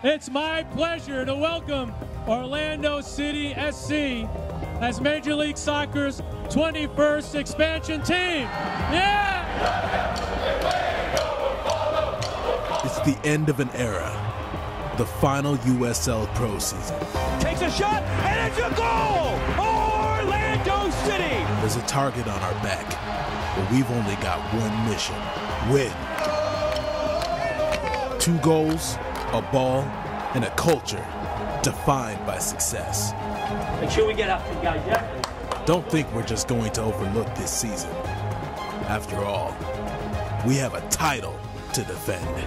It's my pleasure to welcome Orlando City SC as Major League Soccer's 21st expansion team. Yeah! It's the end of an era. The final USL Pro season. Takes a shot, and it's a goal! Orlando City! There's a target on our back, but we've only got one mission: win. 2 goals, a ball, and a culture defined by success. Make sure we get up to the guys, yeah? Don't think we're just going to overlook this season. After all, we have a title to defend.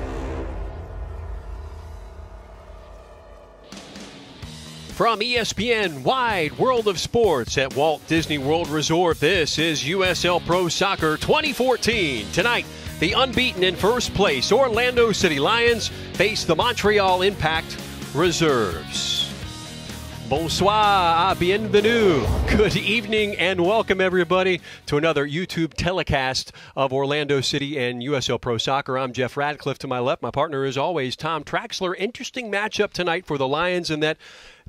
From ESPN Wide World of Sports at Walt Disney World Resort, this is USL Pro Soccer 2014. Tonight, the unbeaten in first place Orlando City Lions face the Montreal Impact Reserves. Bonsoir, bienvenue. Good evening and welcome everybody to another YouTube telecast of Orlando City and USL Pro Soccer. I'm Jeff Radcliffe. To my left, my partner is always Tom Traxler. Interesting matchup tonight for the Lions in that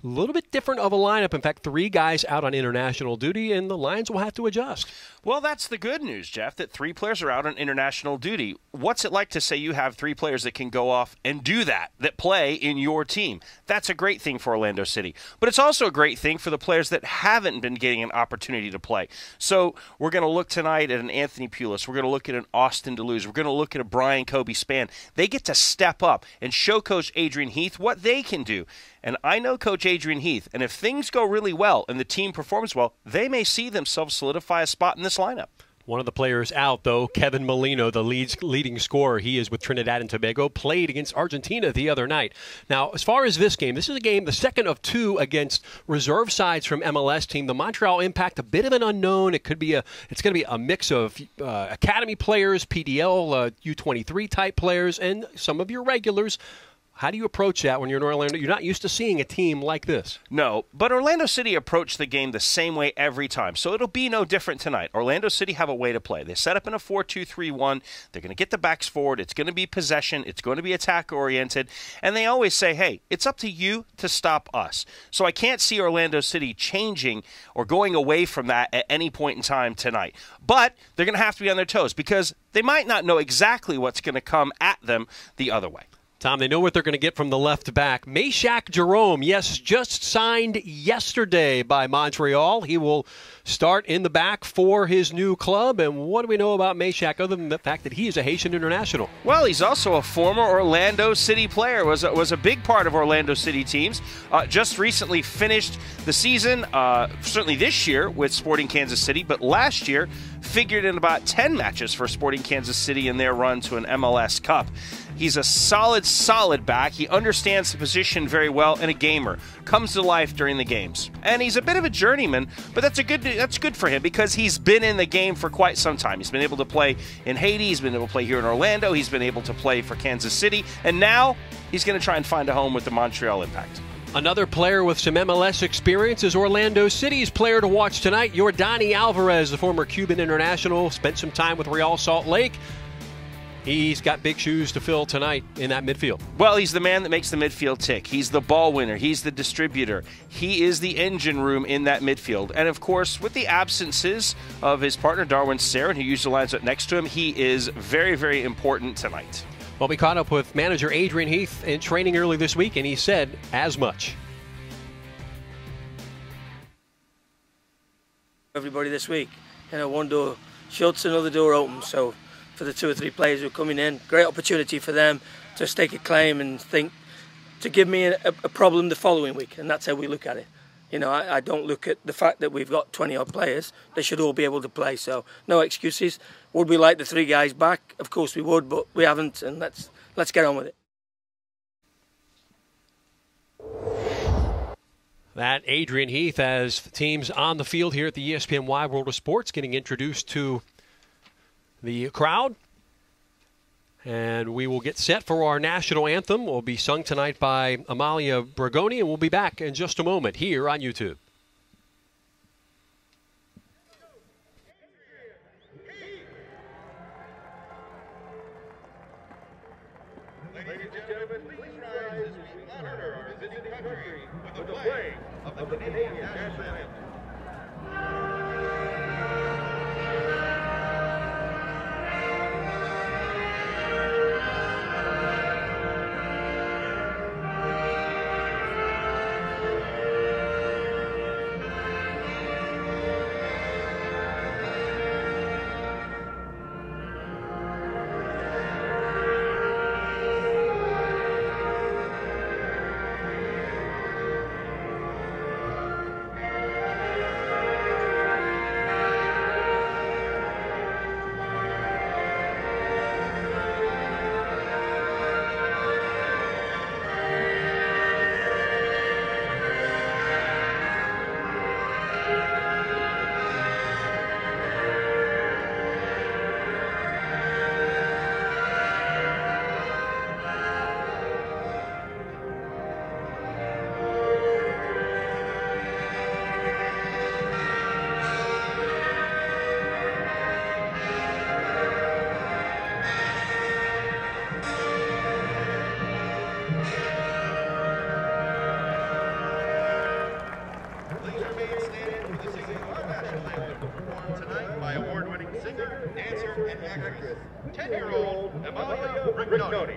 a little bit different of a lineup. In fact, 3 guys out on international duty, and the Lions will have to adjust. Well, that's the good news, Jeff, that 3 players are out on international duty. What's it like to say you have 3 players that can go off and do that play in your team? That's a great thing for Orlando City. But it's also a great thing for the players that haven't been getting an opportunity to play. So we're going to look tonight at an Anthony Pulis. We're going to look at an Austin Deleuze. We're going to look at a Brian Kobe Spann. They get to step up and show Coach Adrian Heath what they can do. And I know Coach Adrian Heath, and if things go really well and the team performs well, they may see themselves solidify a spot in this lineup. One of the players out, though, Kevin Molino, the leading scorer. He is with Trinidad and Tobago, played against Argentina the other night. Now, as far as this game, this is a game, the second of 2 against reserve sides from MLS team. The Montreal Impact, a bit of an unknown. It's going to be a mix of academy players, PDL, U23 type players, and some of your regulars. How do you approach that when you're in Orlando? You're not used to seeing a team like this. No, but Orlando City approached the game the same way every time, so it'll be no different tonight. Orlando City have a way to play. They set up in a 4-2-3-1. They're going to get the backs forward. It's going to be possession. It's going to be attack-oriented. And they always say, hey, it's up to you to stop us. So I can't see Orlando City changing or going away from that at any point in time tonight. But they're going to have to be on their toes because they might not know exactly what's going to come at them the other way. Tom, they know what they're going to get from the left back. Meshack Jerome, yes, just signed yesterday by Montreal. He will start in the back for his new club. And what do we know about Meshack other than the fact that he is a Haitian international? Well, he's also a former Orlando City player, was a big part of Orlando City teams. Just recently finished the season, certainly this year with Sporting Kansas City, but last year figured in about 10 matches for Sporting Kansas City in their run to an MLS Cup. He's a solid back. He understands the position very well and a gamer. Comes to life during the games. And he's a bit of a journeyman, but that's good for him because he's been in the game for quite some time. He's been able to play in Haiti. He's been able to play here in Orlando. He's been able to play for Kansas City. And now he's going to try and find a home with the Montreal Impact. Another player with some MLS experience is Orlando City's player to watch tonight, Yordani Alvarez, the former Cuban international, spent some time with Real Salt Lake. He's got big shoes to fill tonight in that midfield. Well, he's the man that makes the midfield tick. He's the ball winner. He's the distributor. He is the engine room in that midfield. And, of course, with the absences of his partner, Darwin Sarin, who usually lines up next to him, he is very, very important tonight. Well, we caught up with manager Adrian Heath in training early this week, and he said as much. Everybody this week, one door shuts, another door opens, so for the 2 or 3 players who are coming in, great opportunity for them to stake a claim and think to give me a problem the following week, and that's how we look at it. I don't look at the fact that we've got 20-odd players. They should all be able to play, so no excuses. Would we like the 3 guys back? Of course we would, but we haven't, and let's get on with it. That Adrian Heath as teams on the field here at the ESPN Wide World of Sports getting introduced to the crowd. And we will get set for our national anthem. Will be sung tonight by Amalia Bragoni, and we'll be back in just a moment here on YouTube. Ladies and gentlemen, please rise as we honor representing the country with the flag of the Canadian national anthem. By award-winning singer, dancer, and actress, 10-year-old Amalia Brignoni.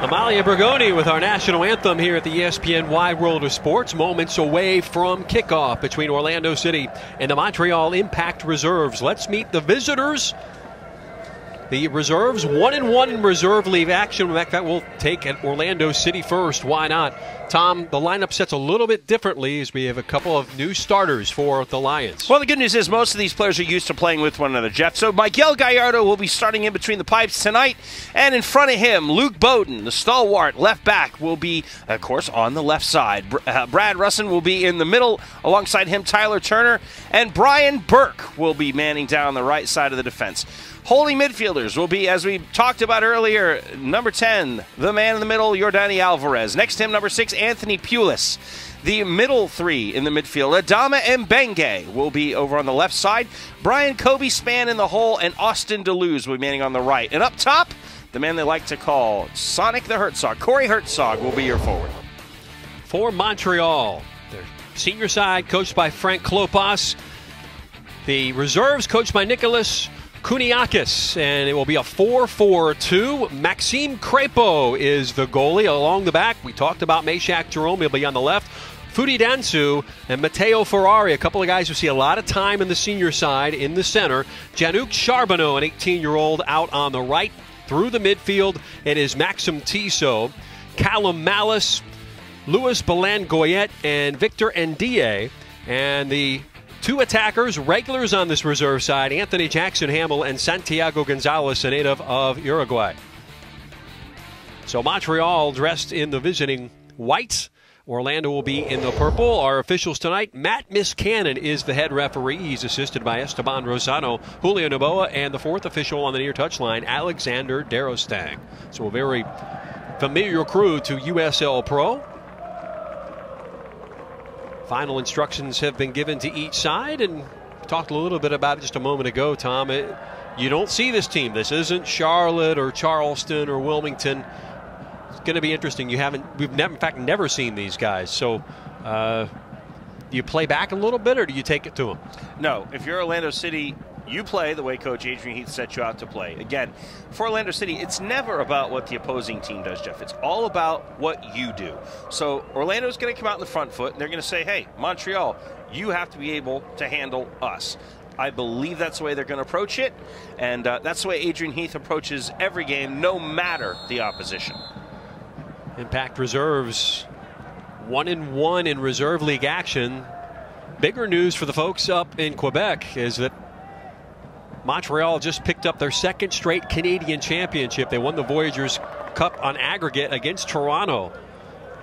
Amalia Brignoni with our national anthem here at the ESPN Wide World of Sports. Moments away from kickoff between Orlando City and the Montreal Impact Reserves. Let's meet the visitors. The reserves, 1-1 in reserve leave action. In fact, we'll take at Orlando City first. Why not? Tom, the lineup sets a little bit differently as we have a couple of new starters for the Lions. Well, the good news is most of these players are used to playing with one another, Jeff. So Miguel Gallardo will be starting in between the pipes tonight. And in front of him, Luke Bowden, the stalwart left back, will be, of course, on the left side. Brad Russin will be in the middle. Alongside him, Tyler Turner. And Brian Burke will be manning down the right side of the defense. Holding midfielders will be, as we talked about earlier, number 10, the man in the middle, Jordani Alvarez. Next to him, number 6, Anthony Pulis. The middle three in the midfield, Adama Mbenge will be over on the left side. Brian Kobe Spann in the hole, and Austin Deleuze will be manning on the right. And up top, the man they like to call Sonic the Herzog, Corey Herzog, will be your forward. For Montreal, their senior side coached by Frank Klopas. The reserves coached by Nicholas Kuniakis, and it will be a 4-4-2. Maxime Crepeau is the goalie along the back. We talked about Meshack Jerome. He'll be on the left. Fudi Dansu and Matteo Ferrari, a couple of guys who see a lot of time in the senior side in the center. Janouk Charbonneau, an 18-year-old, out on the right. Through the midfield, it is Maxim Tissot, Callum Malice, Louis Belangoyet, and Victor Ndie. And the 2 attackers, regulars on this reserve side, Anthony Jackson-Hamill and Santiago Gonzalez, a native of Uruguay. So Montreal dressed in the visiting whites. Orlando will be in the purple. Our officials tonight, Matt Miscannon is the head referee. He's assisted by Esteban Rosano, Julio Noboa, and the 4th official on the near touchline, Alexander Darostang. So a very familiar crew to USL Pro. Final instructions have been given to each side, and talked a little bit about it just a moment ago, Tom. You don't see this team. This isn't Charlotte or Charleston or Wilmington. It's going to be interesting. We've never seen these guys. So do you play back a little bit, or do you take it to them? No. If you're Orlando City, you play the way Coach Adrian Heath set you out to play. Again, for Orlando City, it's never about what the opposing team does, Jeff. It's all about what you do. So Orlando's going to come out in the front foot, and they're going to say, hey, Montreal, you have to be able to handle us. I believe that's the way they're going to approach it, and that's the way Adrian Heath approaches every game, no matter the opposition. Impact Reserves 1-1 in Reserve League action. Bigger news for the folks up in Quebec is that Montreal just picked up their 2nd straight Canadian championship. They won the Voyageurs Cup on aggregate against Toronto.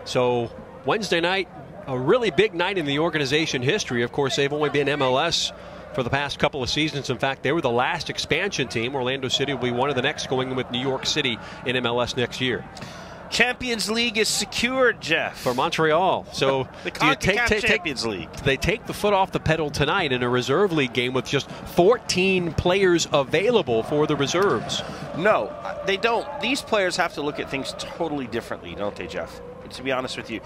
So Wednesday night, a really big night in the organization history. Of course, they've only been MLS for the past couple of seasons. In fact, they were the last expansion team. Orlando City will be one of the next, going with New York City in MLS next year. Champions League is secured, Jeff. For Montreal. So the CONCACAF Champions League. They take the foot off the pedal tonight in a Reserve League game with just 14 players available for the reserves. No, they don't. These players have to look at things totally differently, don't they, Jeff? To be honest with you.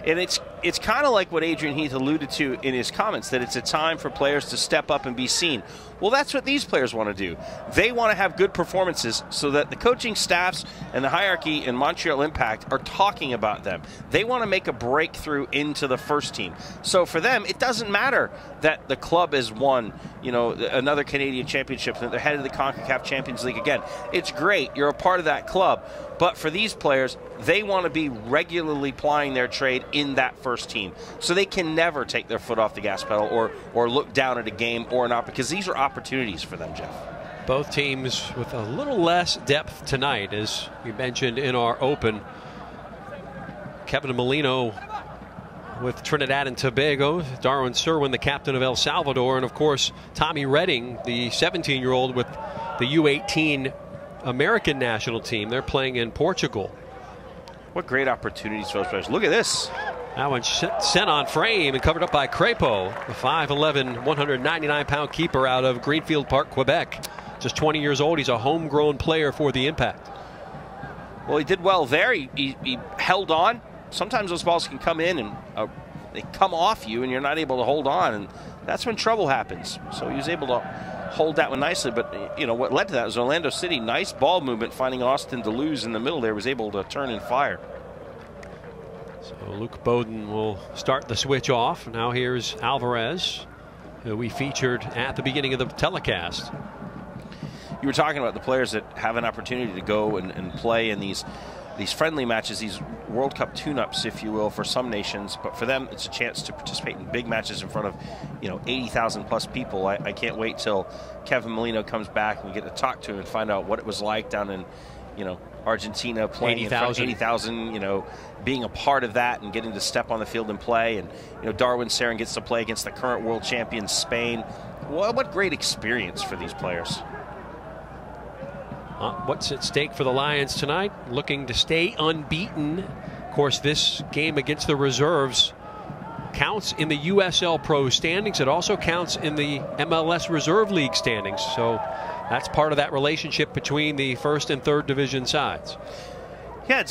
And it's kind of like what Adrian Heath alluded to in his comments, that it's a time for players to step up and be seen. Well, that's what these players want to do. They want to have good performances so that the coaching staffs and the hierarchy in Montreal Impact are talking about them. They want to make a breakthrough into the first team. So for them, it doesn't matter that the club has won, another Canadian championship, that they're headed to the CONCACAF Champions League again. It's great. You're a part of that club. But for these players, they want to be regularly plying their trade in that first team. So they can never take their foot off the gas pedal or look down at a game or not, because these are opportunities for them, Jeff. Both teams with a little less depth tonight, as we mentioned in our open. Kevin Molino with Trinidad and Tobago, Darwin Serwin, the captain of El Salvador, and of course Tommy Redding, the 17-year-old with the U18 American national team. They're playing in Portugal. What great opportunities for those players. Look at this. That one sent on frame and covered up by Crepeau, the 5'11", 199-pound keeper out of Greenfield Park, Quebec. Just 20 years old. He's a homegrown player for the Impact. Well, he did well there. He held on. Sometimes those balls can come in and they come off you and you're not able to hold on, and that's when trouble happens. So he was able to hold that one nicely, but what led to that was Orlando City, nice ball movement, finding Austin Deleuze in the middle there, was able to turn and fire. So Luke Bowden will start the switch off. Now here's Alvarez, who we featured at the beginning of the telecast. You were talking about the players that have an opportunity to go and play in these friendly matches, these World Cup tune-ups, if you will, for some nations. But for them, it's a chance to participate in big matches in front of, 80,000 plus people. I can't wait till Kevin Molino comes back and we get to talk to him and find out what it was like down in, Argentina, playing in front of 80,000, being a part of that and getting to step on the field and play. And, Darwin Sarin gets to play against the current world champions, Spain. What great experience for these players. What's at stake for the Lions tonight? Looking to stay unbeaten. Of course, this game against the reserves counts in the USL Pro standings. It also counts in the MLS Reserve League standings. So that's part of that relationship between the first and third division sides. Yeah,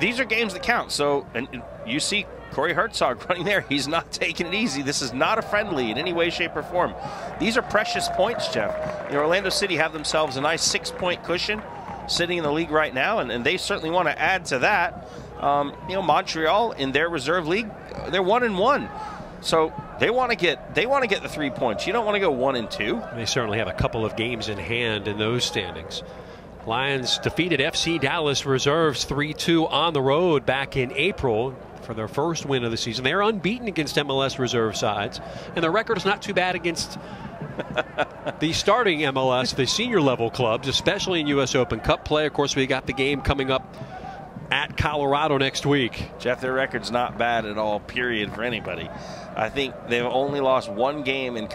these are games that count. So, and you see Corey Herzog running there. He's not taking it easy. This is not a friendly in any way, shape, or form. These are precious points, Jeff. Orlando City have themselves a nice 6-point cushion sitting in the league right now, and they certainly want to add to that. Montreal in their reserve league, they're 1-1. So they want to get the 3 points. You don't want to go 1-2. They certainly have a couple of games in hand in those standings. Lions defeated FC Dallas Reserves 3-2 on the road back in April. for their first win of the season. They're unbeaten against MLS reserve sides, and their record is not too bad against the starting MLS, the senior level clubs, especially in U.S. Open Cup play. Of course, we got the game coming up at Colorado next week. Jeff, their record's not bad at all, period, for anybody. I think they've only lost one game in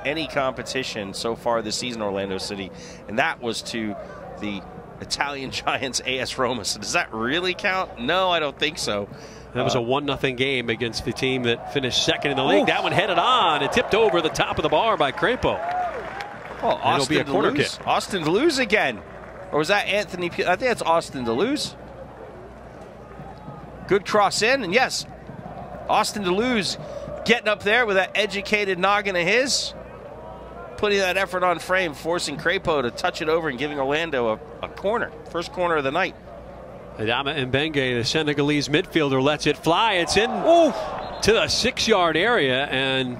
any competition so far this season, Orlando City, and that was to the Italian giants AS Roma. So does that really count? No, I don't think so. That was a 1-0 game against the team that finished second in the league. That one headed on and tipped over the top of the bar by Crapo. Well, it'll be a corner kick. Austin Deleuze again. Or was that Anthony? I think that's Austin Deleuze. Good cross in, and yes, Austin Deleuze getting up there with that educated noggin of his, putting that effort on frame, forcing Crapo to touch it over and giving Orlando a corner. First corner of the night. Adama Mbenge, the Senegalese midfielder, lets it fly. It's in to the 6-yard area and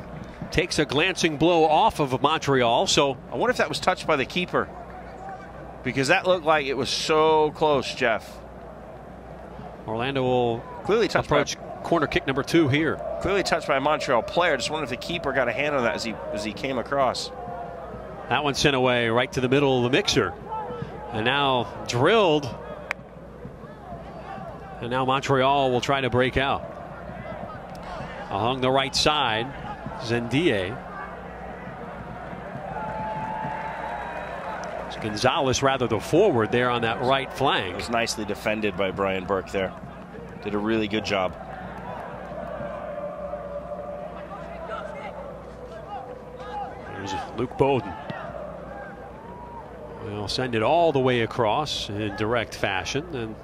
takes a glancing blow off of Montreal. So I wonder if that was touched by the keeper, because that looked like it was so close, Jeff. Orlando will clearly approach corner kick number 2 here. Clearly touched by a Montreal player. Just wonder if the keeper got a hand on that as he came across. That one sent away right to the middle of the mixer. And now drilled. And now Montreal will try to break out. Along the right side, Zendie. It's Gonzalez, rather, the forward there on that right flank. It was nicely defended by Brian Burke there. Did a really good job. There's Luke Bowden. We'll send it all the way across in direct fashion, and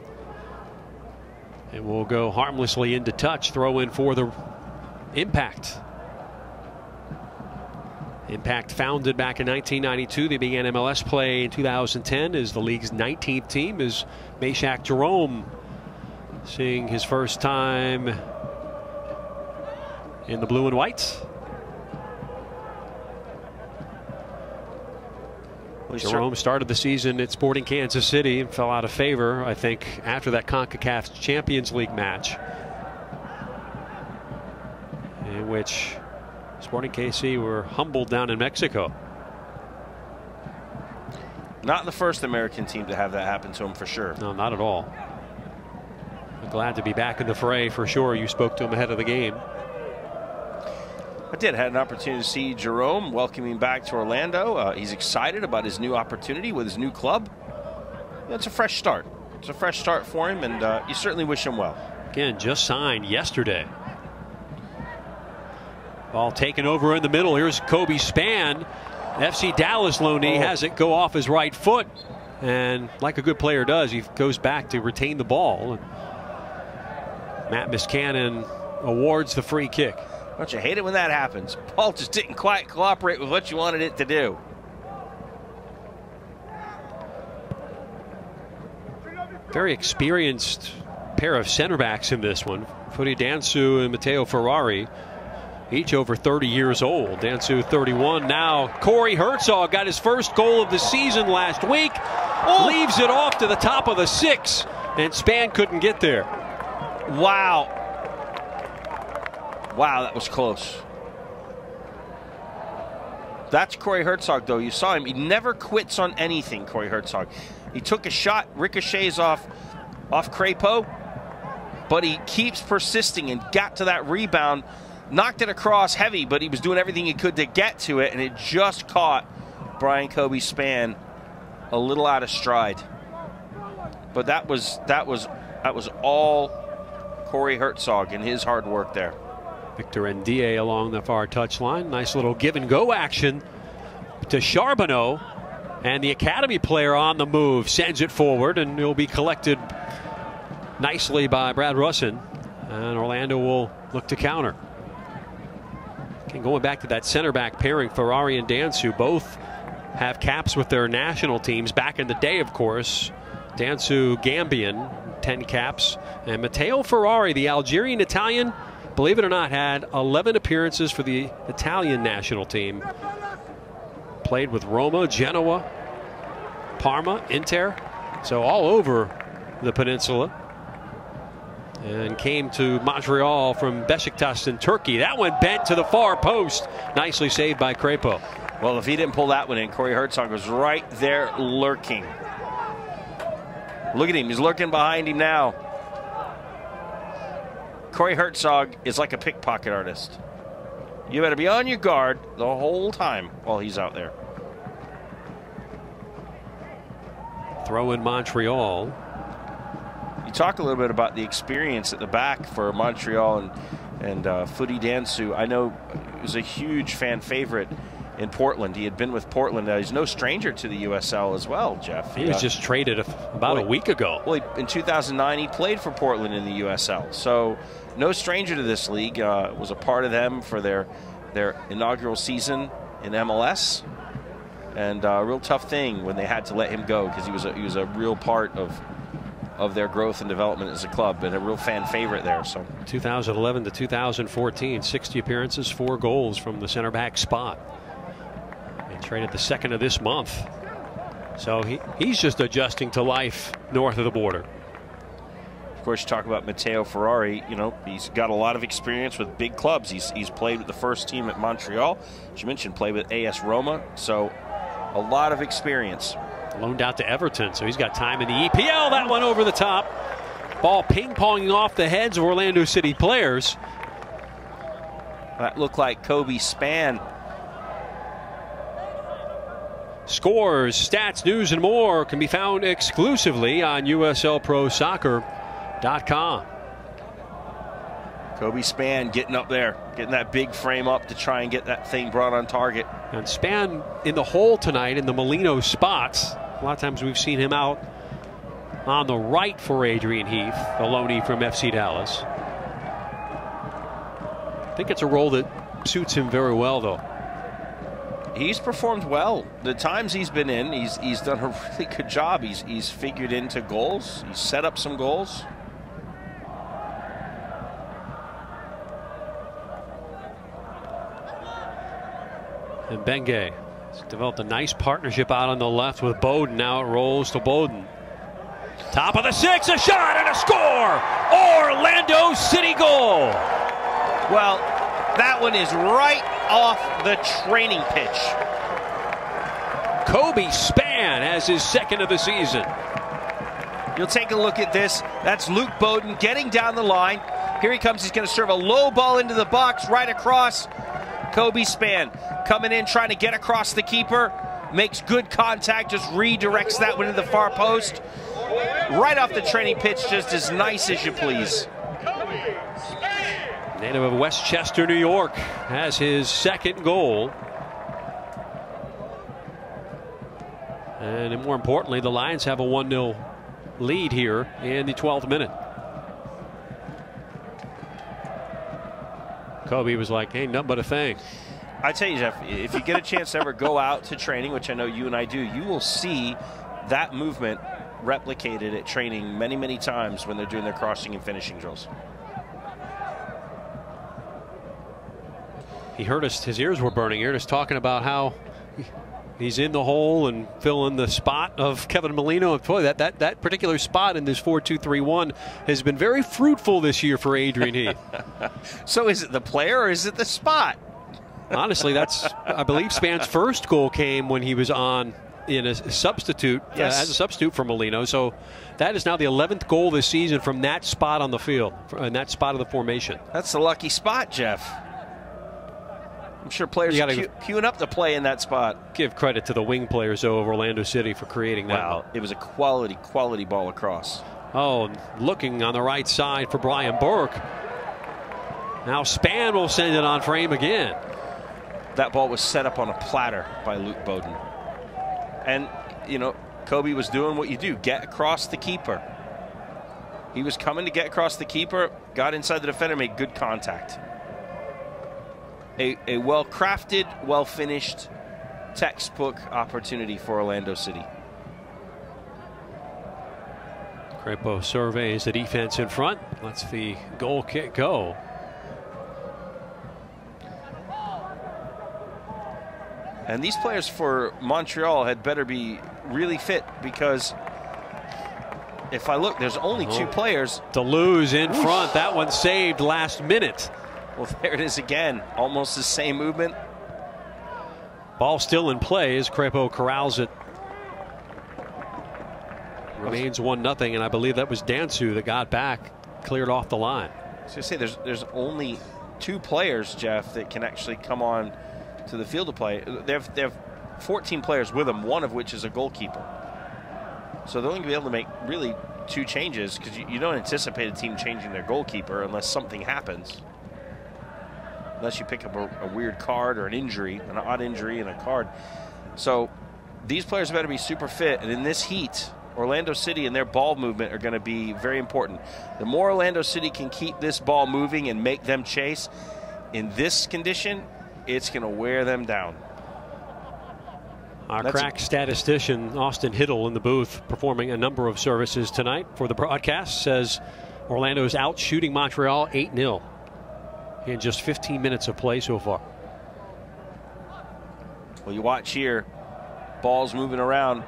it will go harmlessly into touch. Throw in for the Impact. Impact, founded back in 1992. They began MLS play in 2010 as the league's 19th team, as Meshack Jerome seeing his first time in the blue and whites. Jerome started the season at Sporting Kansas City and fell out of favor, I think, after that CONCACAF Champions League match, in which Sporting KC were humbled down in Mexico. Not the first American team to have that happen to him, for sure. No, not at all. But glad to be back in the fray, for sure. You spoke to him ahead of the game. I did. Had an opportunity to see Jerome welcoming back to Orlando. He's excited about his new opportunity with his new club. It's a fresh start. It's a fresh start for him, and you certainly wish him well. Again, just signed yesterday. Ball taken over in the middle. Here's Kobe Spann. FC Dallas loanee has it go off his right foot, and like a good player does, he goes back to retain the ball. Matt Miscannon awards the free kick. Don't you hate it when that happens? Ball just didn't quite cooperate with what you wanted it to do. Very experienced pair of center backs in this one. Fudi Dansu and Matteo Ferrari, each over 30 years old. Dansu 31 now. Corey Herzog got his first goal of the season last week. Leaves it off to the top of the 6, and Spann couldn't get there. Wow. Wow, that was close. That's Corey Herzog, though. You saw him. He never quits on anything, Corey Herzog. He took a shot, ricochets off Crapo, but he keeps persisting and got to that rebound. Knocked it across heavy, but he was doing everything he could to get to it, and it just caught Brian Kobe Spann a little out of stride. But that was all Corey Herzog and his hard work there. Victor Ndie along the far touchline. Nice little give and go action to Charbonneau, and the academy player on the move sends it forward, and it'll be collected nicely by Brad Russin, and Orlando will look to counter. And going back to that center back pairing, Ferrari and Dansu both have caps with their national teams. Back in the day, of course, Dansu Gambian, 10 caps, and Matteo Ferrari, the Algerian Italian, believe it or not, had 11 appearances for the Italian national team. Played with Roma, Genoa, Parma, Inter, so all over the peninsula. and came to Montreal from Besiktas in Turkey. That one bent to the far post. Nicely saved by Crepeau. Well, if he didn't pull that one in, Corey Hertzog was right there lurking. Look at him. He's lurking behind him now. Corey Hertzog is like a pickpocket artist. You better be on your guard the whole time while he's out there. Throw in Montreal. You talk a little bit about the experience at the back for Montreal and Footy Dansu. I know he was a huge fan favorite in Portland. He had been with Portland. He's no stranger to the USL as well, Jeff. He was just traded about a week ago. Well, in 2009, he played for Portland in the USL. So no stranger to this league. Was a part of them for their inaugural season in MLS. And a real tough thing when they had to let him go, because he was a real part of their growth and development as a club, and a real fan favorite there. So 2011 to 2014, 60 appearances, 4 goals from the center back spot. And traded the 2nd of this month. So he's just adjusting to life north of the border. Of course, you talk about Matteo Ferrari. You know, he's got a lot of experience with big clubs. He's played with the first team at Montreal. As you mentioned, played with AS Roma. So a lot of experience. Loaned out to Everton, so he's got time in the EPL. That one over the top. Ball ping-ponging off the heads of Orlando City players. That looked like Kobe Spann. Scores, stats, news, and more can be found exclusively on USLProSoccer.com. Kobe Spann getting up there, getting that big frame up to try and get that thing brought on target. And Spann in the hole tonight in the Molino spots. A lot of times we've seen him out on the right for Adrian Heath, the loanee from FC Dallas. I think it's a role that suits him very well, though. He's performed well. The times he's been in, he's done a really good job. He's figured into goals. He's set up some goals. And Benge has developed a nice partnership out on the left with Bowden. Now it rolls to Bowden. Top of the 6, a shot and a score! Orlando City goal! Well, that one is right off the training pitch. Kobe Spann has his 2nd of the season. You'll take a look at this. That's Luke Bowden getting down the line. Here he comes. He's going to serve a low ball into the box right across. Kobe Spann coming in, trying to get across the keeper. Makes good contact, just redirects that one to the far post. Right off the training pitch, just as nice as you please. Native of Westchester, New York, has his 2nd goal. And more importantly, the Lions have a 1-0 lead here in the 12th minute. Kobe was like, ain't nothing but a thing. I tell you, Jeff, if you get a chance to ever go out to training, which I know you and I do, you will see that movement replicated at training many, many times when they're doing their crossing and finishing drills. He heard us, his ears were burning. He heard us talking about how he's in the hole and filling the spot of Kevin Molino. Boy, that particular spot in this 4-2-3-1 has been very fruitful this year for Adrian Heath. So is it the player or is it the spot? Honestly, that's, I believe, Spann's first goal came when he was on in a substitute, yes, as a substitute for Molino. So that is now the 11th goal this season from that spot on the field, in that spot of the formation. That's the lucky spot, Jeff. I'm sure players are queuing up to play in that spot. Give credit to the wing players, though, of Orlando City for creating that. Wow, it was a quality ball across. Oh, looking on the right side for Brian Burke. Now Spann will send it on frame again. That ball was set up on a platter by Luke Bowden. And, you know, Kobe was doing what you do, get across the keeper. He was coming to get across the keeper, got inside the defender, made good contact. A well-crafted, well-finished textbook opportunity for Orlando City. Crepeau surveys the defense in front, lets the goal kick go. And these players for Montreal had better be really fit, because if I look, there's only 2 players. Deleuze in front. That one saved last minute. Well, there it is again. Almost the same movement. Ball still in play as Crepeau corrals it. Remains 1-0, and I believe that was Dansu that got back, cleared off the line. So I say there's only 2 players, Jeff, that can actually come on to the field to play. They have 14 players with them, one of which is a goalkeeper. So they're only going to be able to make really 2 changes, because you don't anticipate a team changing their goalkeeper unless something happens. Unless you pick up a weird card or an injury, an odd injury and a card. So these players better be super fit, and in this heat, Orlando City and their ball movement are going to be very important. The more Orlando City can keep this ball moving and make them chase in this condition, it's going to wear them down. Our crack statistician, Austin Hiddle, in the booth performing a number of services tonight for the broadcast, says Orlando's out shooting Montreal 8-0 in just 15 minutes of play so far. Well, you watch here, balls moving around.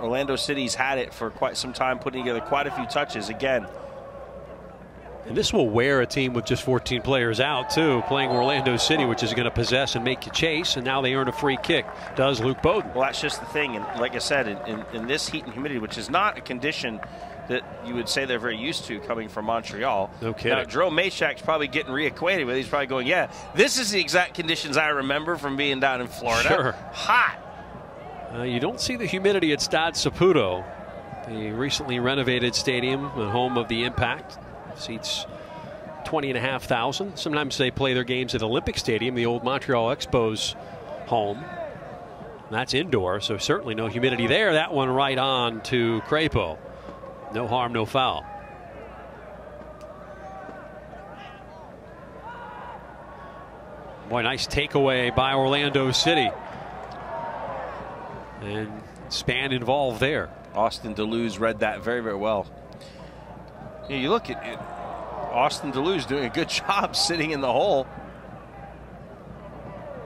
Orlando City's had it for quite some time, putting together quite a few touches again. And this will wear a team with just 14 players out, too, playing Orlando City, which is going to possess and make you chase, and now they earn a free kick, does Luke Bowden. Well, that's just the thing, and like I said, in this heat and humidity, which is not a condition that you would say they're very used to coming from Montreal. No kidding. Now, Jerome Mashak's probably getting reacquainted with it. He's probably going, yeah, this is the exact conditions I remember from being down in Florida. Sure. Hot. You don't see the humidity at Stade Saputo, the recently renovated stadium, the home of the Impact. Seats 20,500. Sometimes they play their games at Olympic Stadium, the old Montreal Expos home. That's indoor, so certainly no humidity there. That one right on to Crepeau. No harm, no foul. Boy, nice takeaway by Orlando City. And Span involved there. Austin Deleuze read that very, very well. You look at it, Austin Deleuze doing a good job sitting in the hole.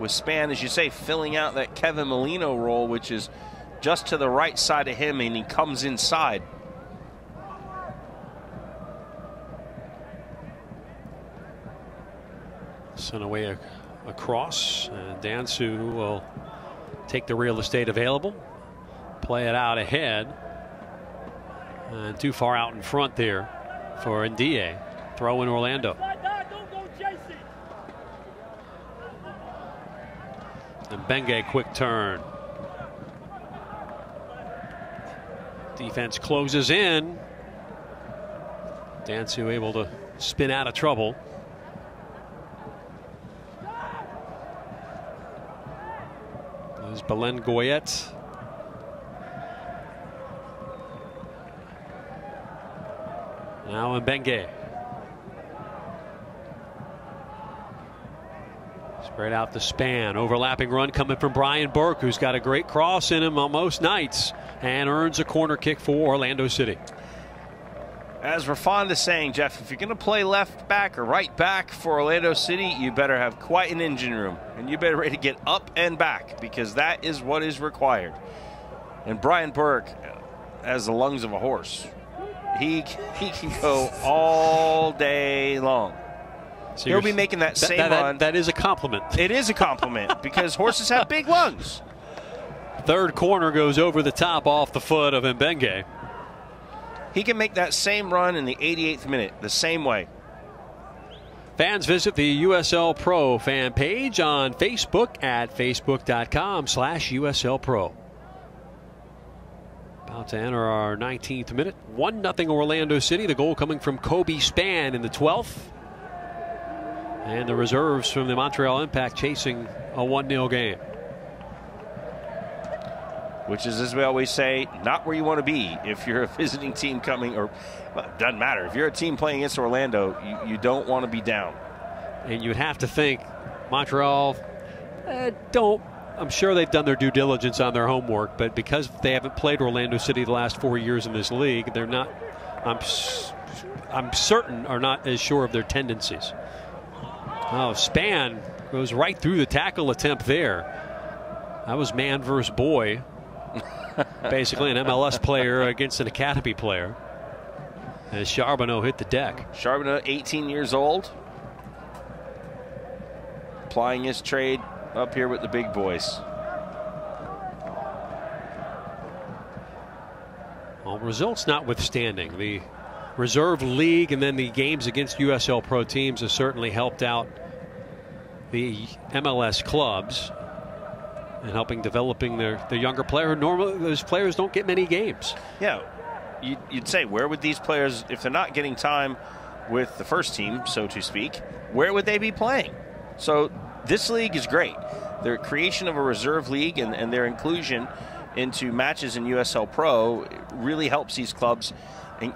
With Span, as you say, filling out that Kevin Molino role, which is just to the right side of him, and he comes inside. Sent away a cross, and Dansu will take the real estate available, play it out ahead, and too far out in front there for Ndie. Throw in Orlando. And Benge, quick turn. Defense closes in. Dansu able to spin out of trouble. There's Belen Goyette. Now Mbenge. Spread out the Span. Overlapping run coming from Brian Burke, who's got a great cross in him on most nights, and earns a corner kick for Orlando City. As we're fond of saying, Jeff, if you're going to play left back or right back for Orlando City, you better have quite an engine room, and you better ready to get up and back, because that is what is required. And Brian Burke has the lungs of a horse. He can go all day long. So he'll be making that same run. That is a compliment. It is a compliment, because horses have big lungs. Third corner goes over the top off the foot of Mbenge. He can make that same run in the 88th minute, the same way. Fans, visit the USL Pro fan page on Facebook at facebook.com/USL Pro. About to enter our 19th minute. 1-0 Orlando City. The goal coming from Kobe Span in the 12th. And the reserves from the Montreal Impact chasing a 1-0 game. Which is, as we always say, not where you want to be if you're a visiting team coming, or well, it doesn't matter. If you're a team playing against Orlando, you don't want to be down. And you'd have to think Montreal I'm sure they've done their due diligence on their homework, but because they haven't played Orlando City the last 4 years in this league, they're not, I'm certain, are not as sure of their tendencies. Oh, Span goes right through the tackle attempt there. That was man versus boy. Basically an MLS player against an academy player. as Charbonneau hit the deck. Charbonneau, 18 years old, applying his trade up here with the big boys. Well, results notwithstanding, the reserve league and then the games against USL Pro teams has certainly helped out the MLS clubs and helping developing their younger player. Normally those players don't get many games. Yeah, you'd say, where would these players, if they're not getting time with the first team, so to speak, where would they be playing? So this league is great. Their creation of a reserve league and their inclusion into matches in USL Pro really helps these clubs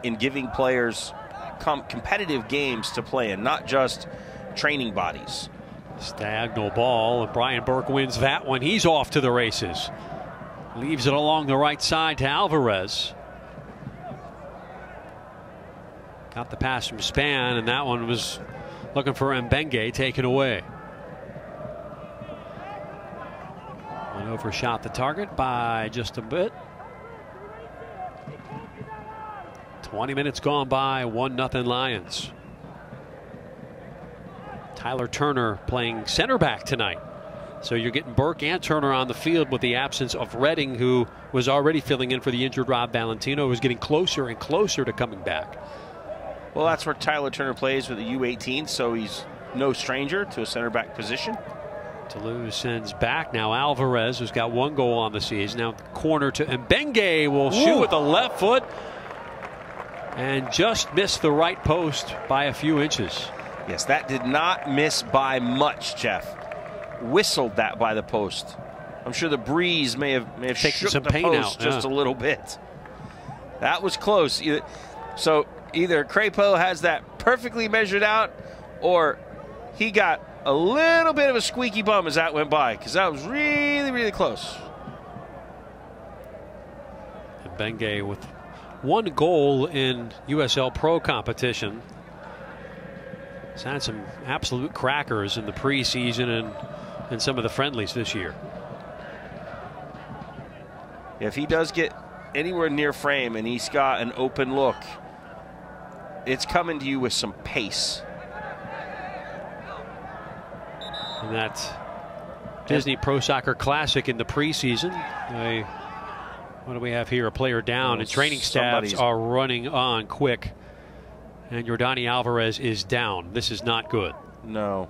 in giving players competitive games to play in, not just training bodies. Diagonal ball, and Brian Burke wins that one. He's off to the races. Leaves it along the right side to Alvarez. Got the pass from Span, and that one was looking for Mbenge, taken away. One overshot the target by just a bit. 20 minutes gone by, 1-0 Lions. Tyler Turner playing center back tonight. So you're getting Burke and Turner on the field with the absence of Redding, who was already filling in for the injured Rob Valentino, who's getting closer and closer to coming back. Well, that's where Tyler Turner plays with the U18, so he's no stranger to a center back position. Toulouse sends back now Alvarez, who's got 1 goal on the season. Now corner to Mbenge, will shoot with the left foot and just missed the right post by a few inches. Yes, that did not miss by much, Jeff. Whistled that by the post. I'm sure the breeze may have taken shook some the pain post out, just a little bit. That was close. So either Crapo has that perfectly measured out, or he got a little bit of a squeaky bum as that went by, because that was really, really close. And Mbenge with 1 goal in USL Pro competition. He's had some absolute crackers in the preseason and some of the friendlies this year. If he does get anywhere near frame and he's got an open look, it's coming to you with some pace. And that Disney Pro Soccer Classic in the preseason. What do we have here? A player down, and training staffs are running on quick. And Yordani Alvarez is down. This is not good. No.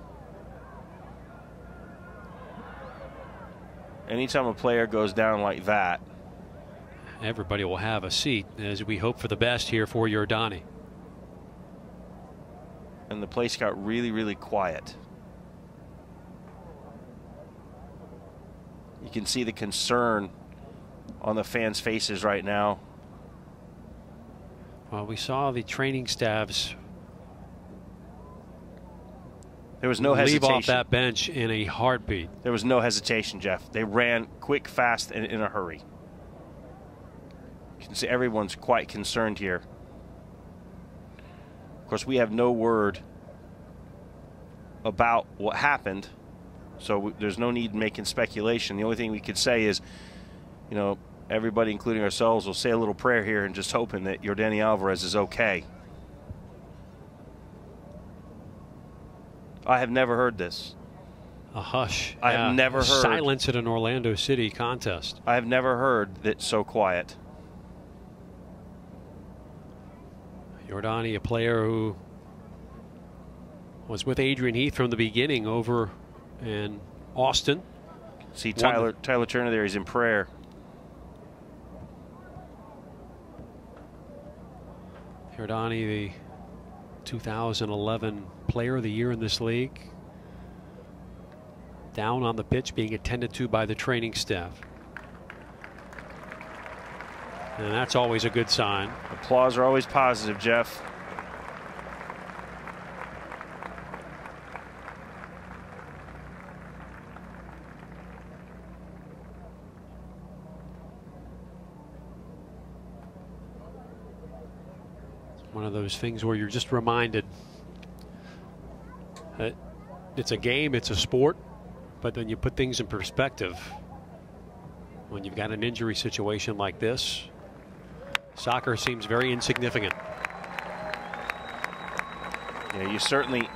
Anytime a player goes down like that, everybody will have a seat as we hope for the best here for Yordani. And the place got really, really quiet. You can see the concern on the fans' faces right now. Well, we saw the training staffs. There was no hesitation. Leave off that bench in a heartbeat. There was no hesitation, Jeff. They ran quick, fast, and in a hurry. You can see everyone's quite concerned here. Of course, we have no word about what happened, so there's no need in making speculation. The only thing we could say is, you know, everybody, including ourselves, will say a little prayer here and just hoping that Yordani Alvarez is okay. I have never heard this. A hush. I have never heard. Silence at an Orlando City contest. I have never heard that so quiet. Yordani, a player who was with Adrian Heath from the beginning over in Austin. See Tyler Turner there. He's in prayer. Yordani, the 2011 Player of the Year in this league. Down on the pitch, being attended to by the training staff. And that's always a good sign. Applause are always positive, Jeff. One of those things where you're just reminded that it's a game, it's a sport, but then you put things in perspective. When you've got an injury situation like this, soccer seems very insignificant. Yeah, you certainly,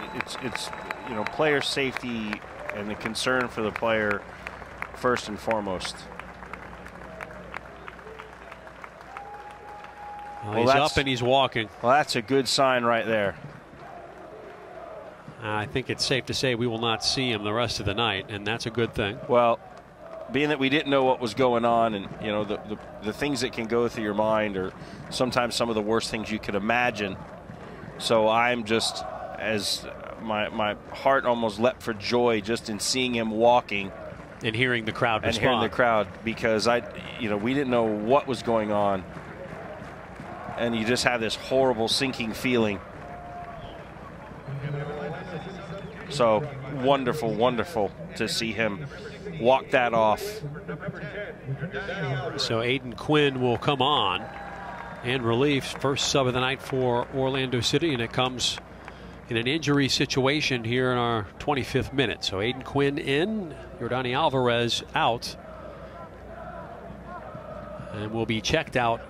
it's you know, player safety and the concern for the player first and foremost. Well, he's up and he's walking. Well, that's a good sign right there. I think it's safe to say we will not see him the rest of the night, and that's a good thing. Well, being that we didn't know what was going on, and you know, the things that can go through your mind are sometimes some of the worst things you could imagine. So I'm just, as my heart almost leapt for joy just in seeing him walking and hearing the crowd respond. And hearing the crowd, because we didn't know what was going on, and you just have this horrible sinking feeling. So wonderful, wonderful to see him walk that off. So Aiden Quinn will come on and relief, first sub of the night for Orlando City, and it comes in an injury situation here in our 25th minute. So Aiden Quinn in, Yordani Alvarez out, and will be checked out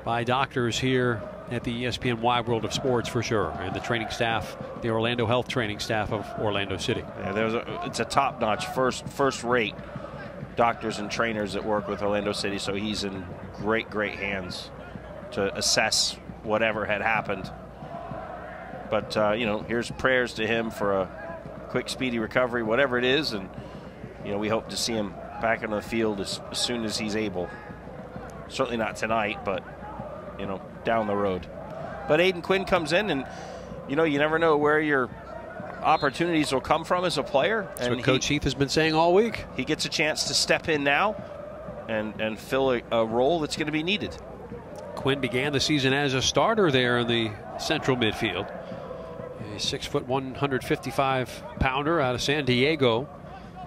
by doctors here at the ESPN Wide World of Sports for sure, and the training staff, the Orlando Health training staff of Orlando City. Yeah, it's a top-notch, first-rate doctors and trainers that work with Orlando City, so he's in great hands to assess whatever had happened. But you know, here's prayers to him for a quick, speedy recovery, whatever it is, and you know, we hope to see him back on the field as soon as he's able. Certainly not tonight, but you know, down the road. But Aiden Quinn comes in, and you know, you never know where your opportunities will come from as a player. That's what Coach Heath has been saying all week. He gets a chance to step in now and fill a role that's going to be needed. Quinn began the season as a starter there in the central midfield. A 6', 155-pounder out of San Diego,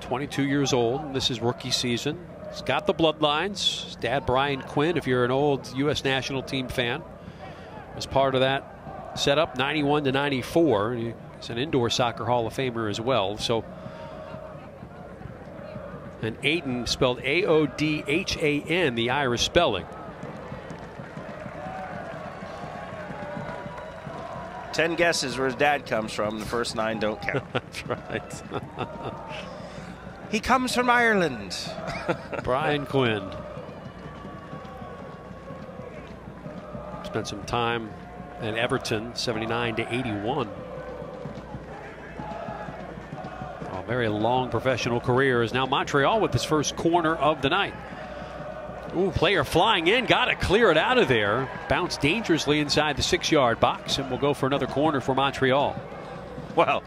22 years old, and this is rookie season. He's got the bloodlines. His dad, Brian Quinn, if you're an old U.S. national team fan, was part of that setup, 91 to 94. He's an indoor soccer Hall of Famer as well. So, and Aiden spelled A-O-D-H-A-N, the Irish spelling. 10 guesses where his dad comes from. The first 9 don't count. That's right. He comes from Ireland. Brian Quinn. Spent some time at Everton, 79 to 81. A very long professional career. Is now Montreal with his first corner of the night. Ooh, player flying in, got to clear it out of there. Bounced dangerously inside the 6-yard box, and we'll go for another corner for Montreal. Well,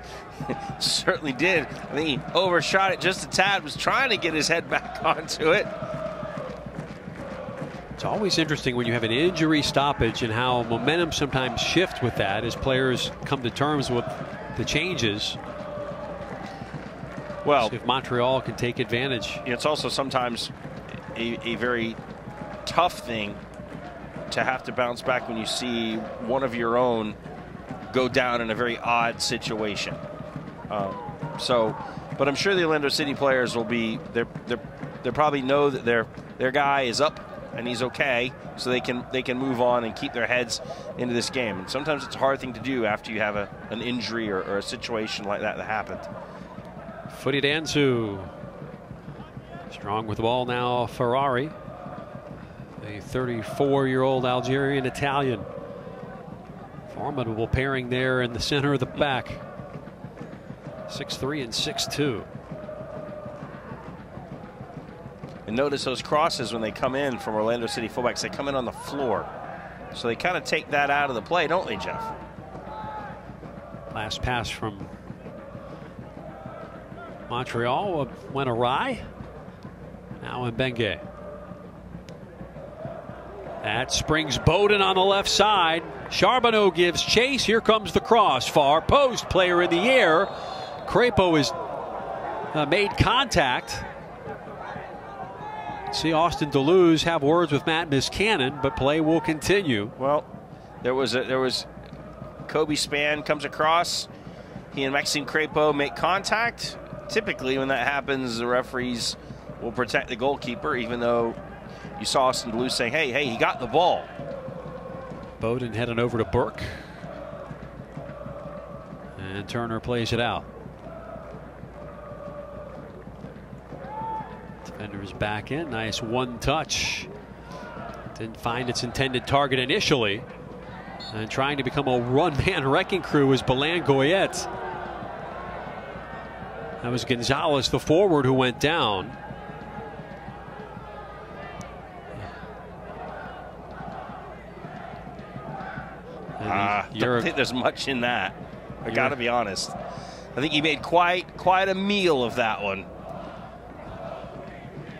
certainly did. I think he overshot it just a tad, was trying to get his head back onto it. It's always interesting when you have an injury stoppage and how momentum sometimes shifts with that as players come to terms with the changes. Well, so if Montreal can take advantage. It's also sometimes a very tough thing to have to bounce back when you see one of your own go down in a very odd situation. But I'm sure the Orlando City players will be, they probably know that their guy is up and he's okay, so they can move on and keep their heads into this game. And sometimes it's a hard thing to do after you have an injury or a situation like that happened. Footy Dansu. Strong with the ball now, Ferrari, a 34-year-old Algerian Italian. Formidable pairing there in the center of the back. 6'3" and 6'2". And notice those crosses when they come in from Orlando City fullbacks, they come in on the floor. So they kind of take that out of the play, don't they, Jeff? Last pass from Montreal went awry. Now in Bengue. That springs Bowden on the left side. Charbonneau gives chase. Here comes the cross. Far post, player in the air. Crepeau has made contact. See Austin Deleuze have words with Matt Miscannon, but play will continue. Well, there was Kobe Spann comes across. He and Maxime Crepeau make contact. Typically, when that happens, the referees will protect the goalkeeper, even though you saw Austin Deleuze saying, hey, he got the ball. Bowden heading over to Burke. And Turner plays it out. Defender's back in. Nice one touch. Didn't find its intended target initially. And trying to become a one-man wrecking crew is Belan Goyette. That was Gonzalez, the forward, who went down. I don't think there's much in that. I got to be honest. I think he made quite a meal of that one.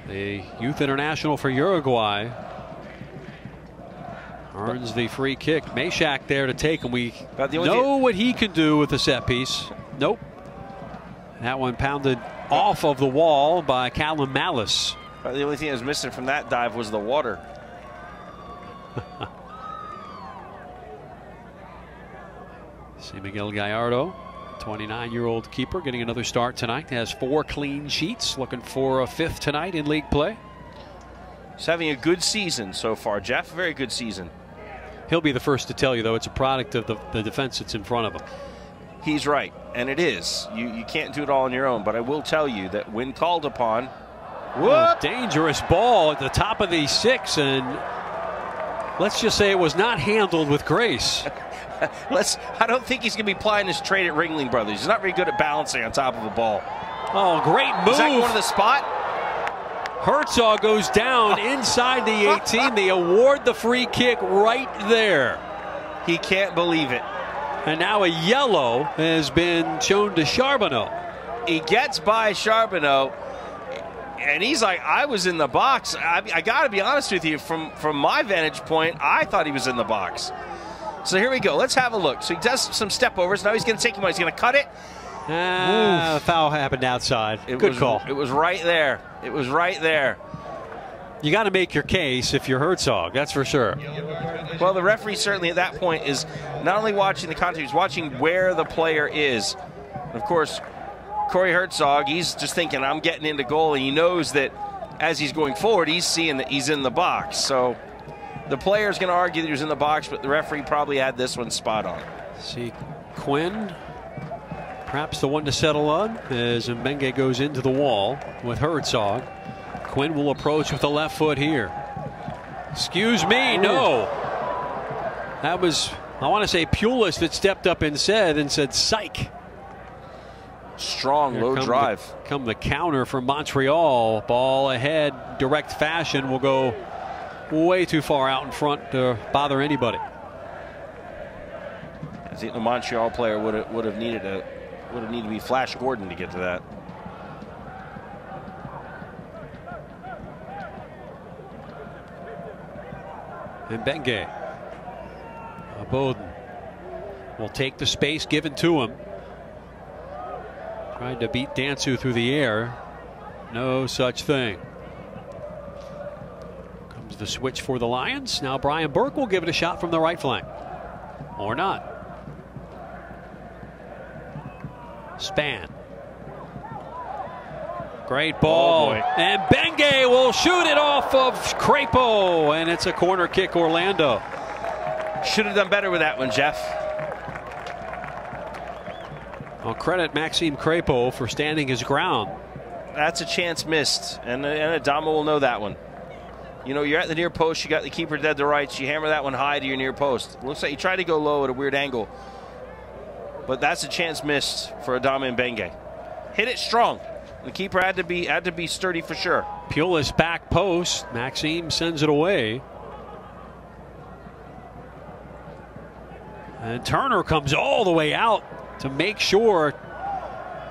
The youth international for Uruguay earns the free kick. Meshack there to take, and we know what he can do with the set piece. Nope. That one pounded off of the wall by Callum Malice. The only thing that was missing from that dive was the water. See Miguel Gallardo, 29-year-old keeper, getting another start tonight. Has 4 clean sheets, looking for a 5th tonight in league play. He's having a good season so far, Jeff. Very good season. He'll be the first to tell you, though, it's a product of the defense that's in front of him. He's right, and it is. You can't do it all on your own, but I will tell you that when called upon, dangerous ball at the top of the 6, and let's just say it was not handled with grace. I don't think he's going to be plying his trade at Ringling Brothers. He's not very good at balancing on top of a ball. Oh, great move. Is that going to the spot? Herzog goes down inside the 18. They award the free kick right there. He can't believe it. And now a yellow has been shown to Charbonneau. He gets by Charbonneau, and he's like, I was in the box. I got to be honest with you, from my vantage point, I thought he was in the box. So here we go. Let's have a look. So he does some step overs. Now he's going to take him out. He's going to cut it. The foul happened outside. Good call. It was right there. It was right there. You got to make your case if you're Herzog, that's for sure. Well, the referee certainly at that point is not only watching the contact, he's watching where the player is. Of course, Corey Herzog, he's just thinking, I'm getting into goal, and he knows that as he's going forward, he's seeing that he's in the box. So the player's going to argue that he was in the box, but the referee probably had this one spot on. See Quinn, perhaps the one to settle on as Mbenge goes into the wall with Herzog. Quinn will approach with the left foot here. Excuse me, no. That was, I want to say, Pulis that stepped up and said psych. Strong low drive. Come the counter from Montreal. Ball ahead, direct fashion, will go way too far out in front to bother anybody. I think the Montreal player would have needed to be Flash Gordon to get to that. And Mbenge. Bowden will take the space given to him. Trying to beat Dansu through the air. No such thing. Comes the switch for the Lions. Now Brian Burke will give it a shot from the right flank. Or not. Span. Great ball. And Mbenge will shoot it off of Crapo, and it's a corner kick, Orlando. Should have done better with that one, Jeff. I'll credit Maxime Crapo for standing his ground. That's a chance missed, and Adama will know that one. You know, you're at the near post, you got the keeper dead to rights, you hammer that one high to your near post. Looks like you tried to go low at a weird angle, but that's a chance missed for Adama and Mbenge. Hit it strong. The keeper had to be sturdy for sure. Pulis back post. Maxime sends it away. And Turner comes all the way out to make sure it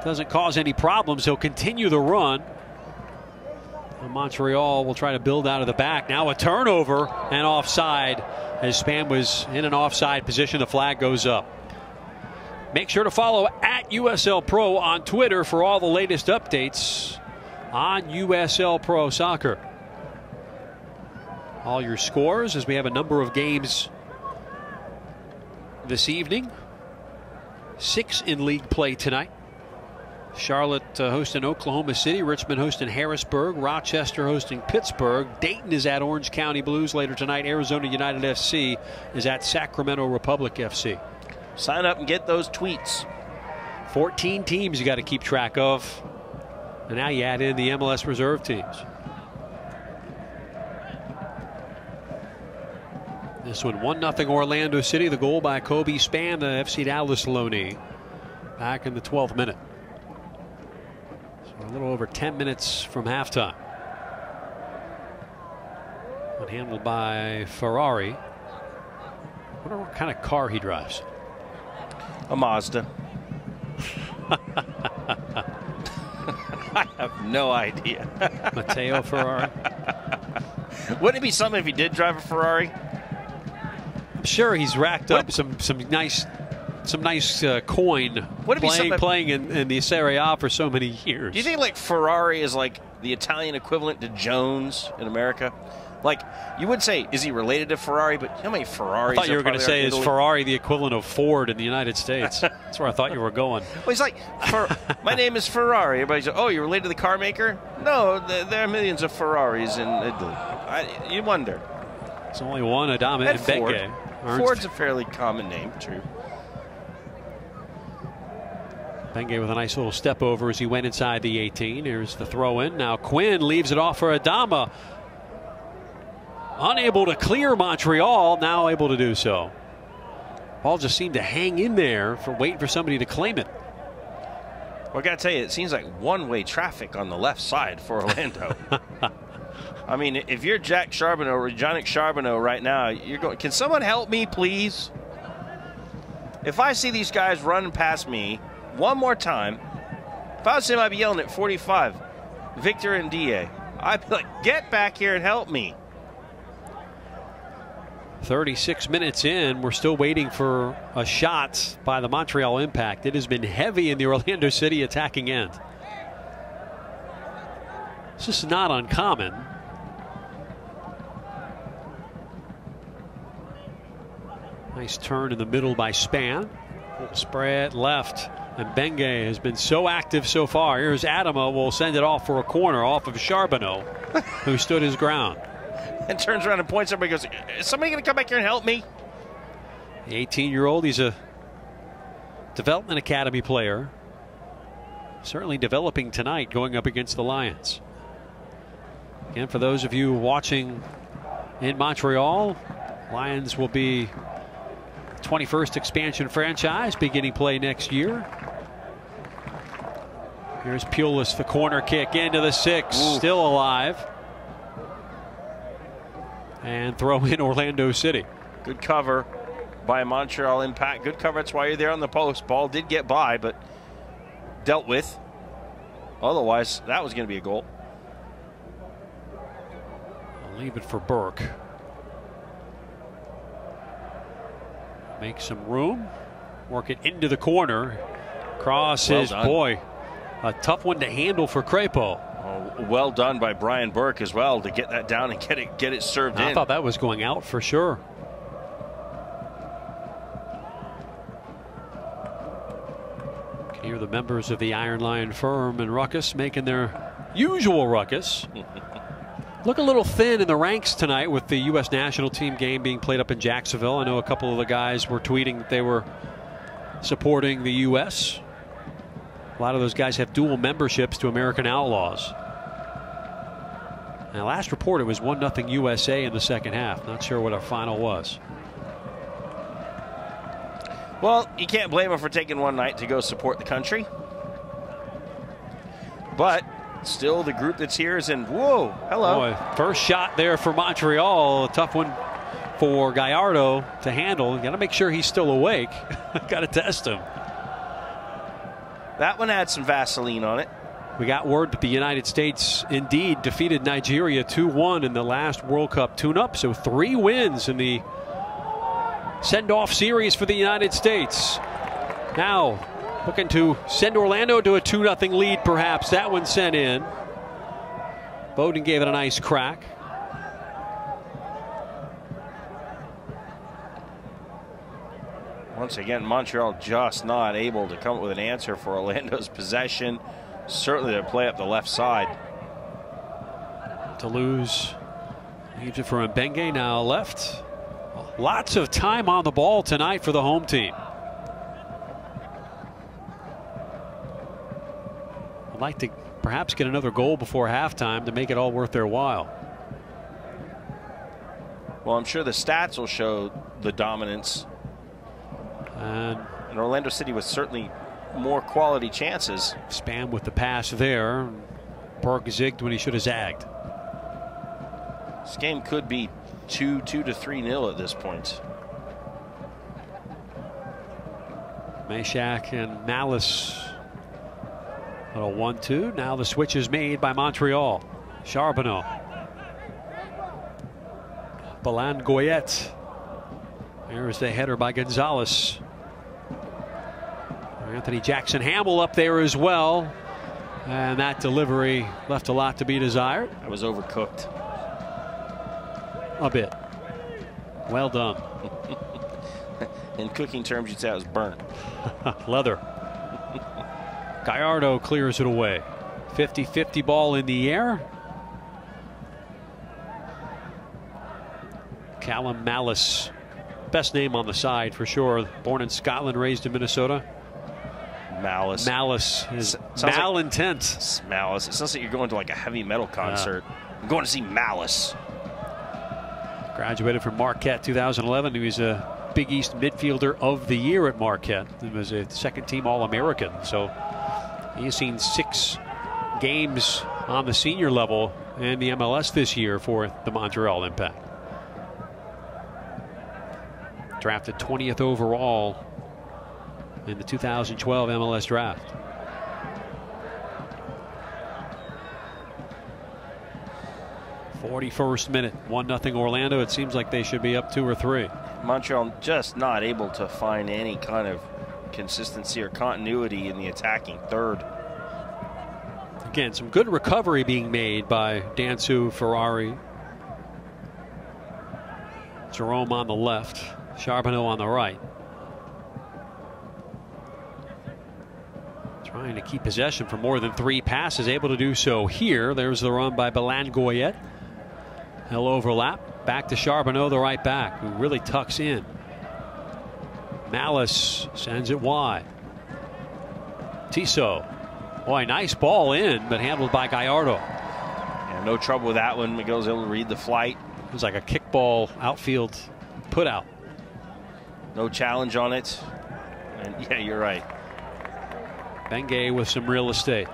doesn't cause any problems. He'll continue the run. And Montreal will try to build out of the back. Now a turnover and offside as Span was in an offside position. The flag goes up. Make sure to follow at USL Pro on Twitter for all the latest updates on USL Pro Soccer. All your scores as we have a number of games this evening. 6 in league play tonight. Charlotte hosting Oklahoma City, Richmond hosting Harrisburg, Rochester hosting Pittsburgh, Dayton is at Orange County Blues later tonight, Arizona United FC is at Sacramento Republic FC. Sign up and get those tweets. 14 teams you got to keep track of. And now you add in the MLS reserve teams. This one 1-0 Orlando City. The goal by Kobe Spann, the FC Dallas loanee, back in the 12th minute. So a little over 10 minutes from halftime. One handled by Ferrari. I wonder what kind of car he drives. A Mazda. I have no idea. Matteo Ferrari. Wouldn't it be something if he did drive a Ferrari? I'm sure he's racked up some nice coin playing in the Serie A for so many years. Do you think like Ferrari is like the Italian equivalent to Jones in America? Like, you would say, is he related to Ferrari? But you know how many Ferraris? I thought you were going to say, is Ferrari the equivalent of Ford in the United States? That's where I thought you were going. Well, he's like, my name is Ferrari. Everybody's like, oh, you're related to the car maker? No, there are millions of Ferraris in Italy. You wonder. It's only one, Adama and Benge. Ford's a fairly common name, true. Benge with a nice little step over as he went inside the 18. Here's the throw in. Now Quinn leaves it off for Adama. Unable to clear Montreal, now able to do so. Ball just seemed to hang in there for waiting for somebody to claim it. Well, I got to tell you, it seems like one-way traffic on the left side for Orlando. I mean, if you're Jack Charbonneau or Yannick Charbonneau right now, you're going, can someone help me, please? If I see these guys running past me one more time, if I was him, I'd be yelling at 45, Victor and DA. I'd be like, get back here and help me. 36 minutes in, we're still waiting for a shot by the Montreal Impact. It has been heavy in the Orlando City attacking end. This is not uncommon. Nice turn in the middle by Spann. Spread left, and Benge has been so active so far. Here's Adama, will send it off for a corner off of Charbonneau, who stood his ground. And turns around and points everybody, goes, is somebody going to come back here and help me? The 18-year-old, he's a development academy player. Certainly developing tonight going up against the Lions. Again, for those of you watching in Montreal, Lions will be 21st expansion franchise beginning play next year. Here's Pulis, the corner kick into the 6, still alive. And throw in Orlando City. Good cover by Montreal Impact. Good cover. That's why you're there on the post. Ball did get by, but dealt with. Otherwise, that was going to be a goal. I'll leave it for Burke. Make some room. Work it into the corner. Cross is, boy, a tough one to handle for Crepeau. Well done by Brian Burke as well to get that down and get it served in. I thought that was going out for sure. Can hear the members of the Iron Lion firm and ruckus making their usual ruckus. Look a little thin in the ranks tonight with the U.S. national team game being played up in Jacksonville. I know a couple of the guys were tweeting that they were supporting the U.S. A lot of those guys have dual memberships to American Outlaws. Now, last report, it was 1-0 USA in the second half. Not sure what our final was. Well, you can't blame them for taking one night to go support the country. But still, the group that's here is in. Whoa, hello. Boy, first shot there for Montreal. A tough one for Gallardo to handle. Got to make sure he's still awake. Got to test him. That one had some Vaseline on it. We got word that the United States indeed defeated Nigeria 2-1 in the last World Cup tune-up. So 3 wins in the send-off series for the United States. Now looking to send Orlando to a 2-0 lead perhaps. That one sent in. Bowden gave it a nice crack. Once again, Montreal just not able to come up with an answer for Orlando's possession. Certainly they play up the left side. Toulouse leaves it for Mbenge, now left. Lots of time on the ball tonight for the home team. like to perhaps get another goal before halftime to make it all worth their while. Well, I'm sure the stats will show the dominance. And Orlando City with certainly more quality chances. Spam with the pass there. Burke zigged when he should have zagged. This game could be 2 to 3-0 at this point. Meshack and Malice. Little 1-2. Now the switch is made by Montreal. Charbonneau. Balan-Goyette. There's the header by Gonzalez. Anthony Jackson Hamill up there as well. And that delivery left a lot to be desired. That was overcooked. A bit. Well done. In cooking terms, you'd say it was burnt. Leather. Gallardo clears it away. 50-50 ball in the air. Callum Malice. Best name on the side for sure. Born in Scotland, raised in Minnesota. Malice. Malice is malintent. Like Malice. It sounds like you're going to like a heavy metal concert. I'm going to see Malice. Graduated from Marquette 2011. He was a Big East midfielder of the year at Marquette. He was a second-team All-American. So he's seen 6 games on the senior level in the MLS this year for the Montreal Impact. Drafted 20th overall in the 2012 MLS draft. '41st minute, 1-0 Orlando. It seems like they should be up 2 or 3. Montreal just not able to find any kind of consistency or continuity in the attacking third. Again, some good recovery being made by Dansu, Ferrari. Jerome on the left, Charbonneau on the right. Trying to keep possession for more than 3 passes, able to do so here. There's the run by Balan-Goyette. He'll overlap. Back to Charbonneau, the right back, who really tucks in. Malice sends it wide. Tissot. Boy, nice ball in, but handled by Gallardo. Yeah, no trouble with that one. Miguel's able to read the flight. It was like a kickball outfield put out. No challenge on it. And yeah, you're right. Bengay with some real estate.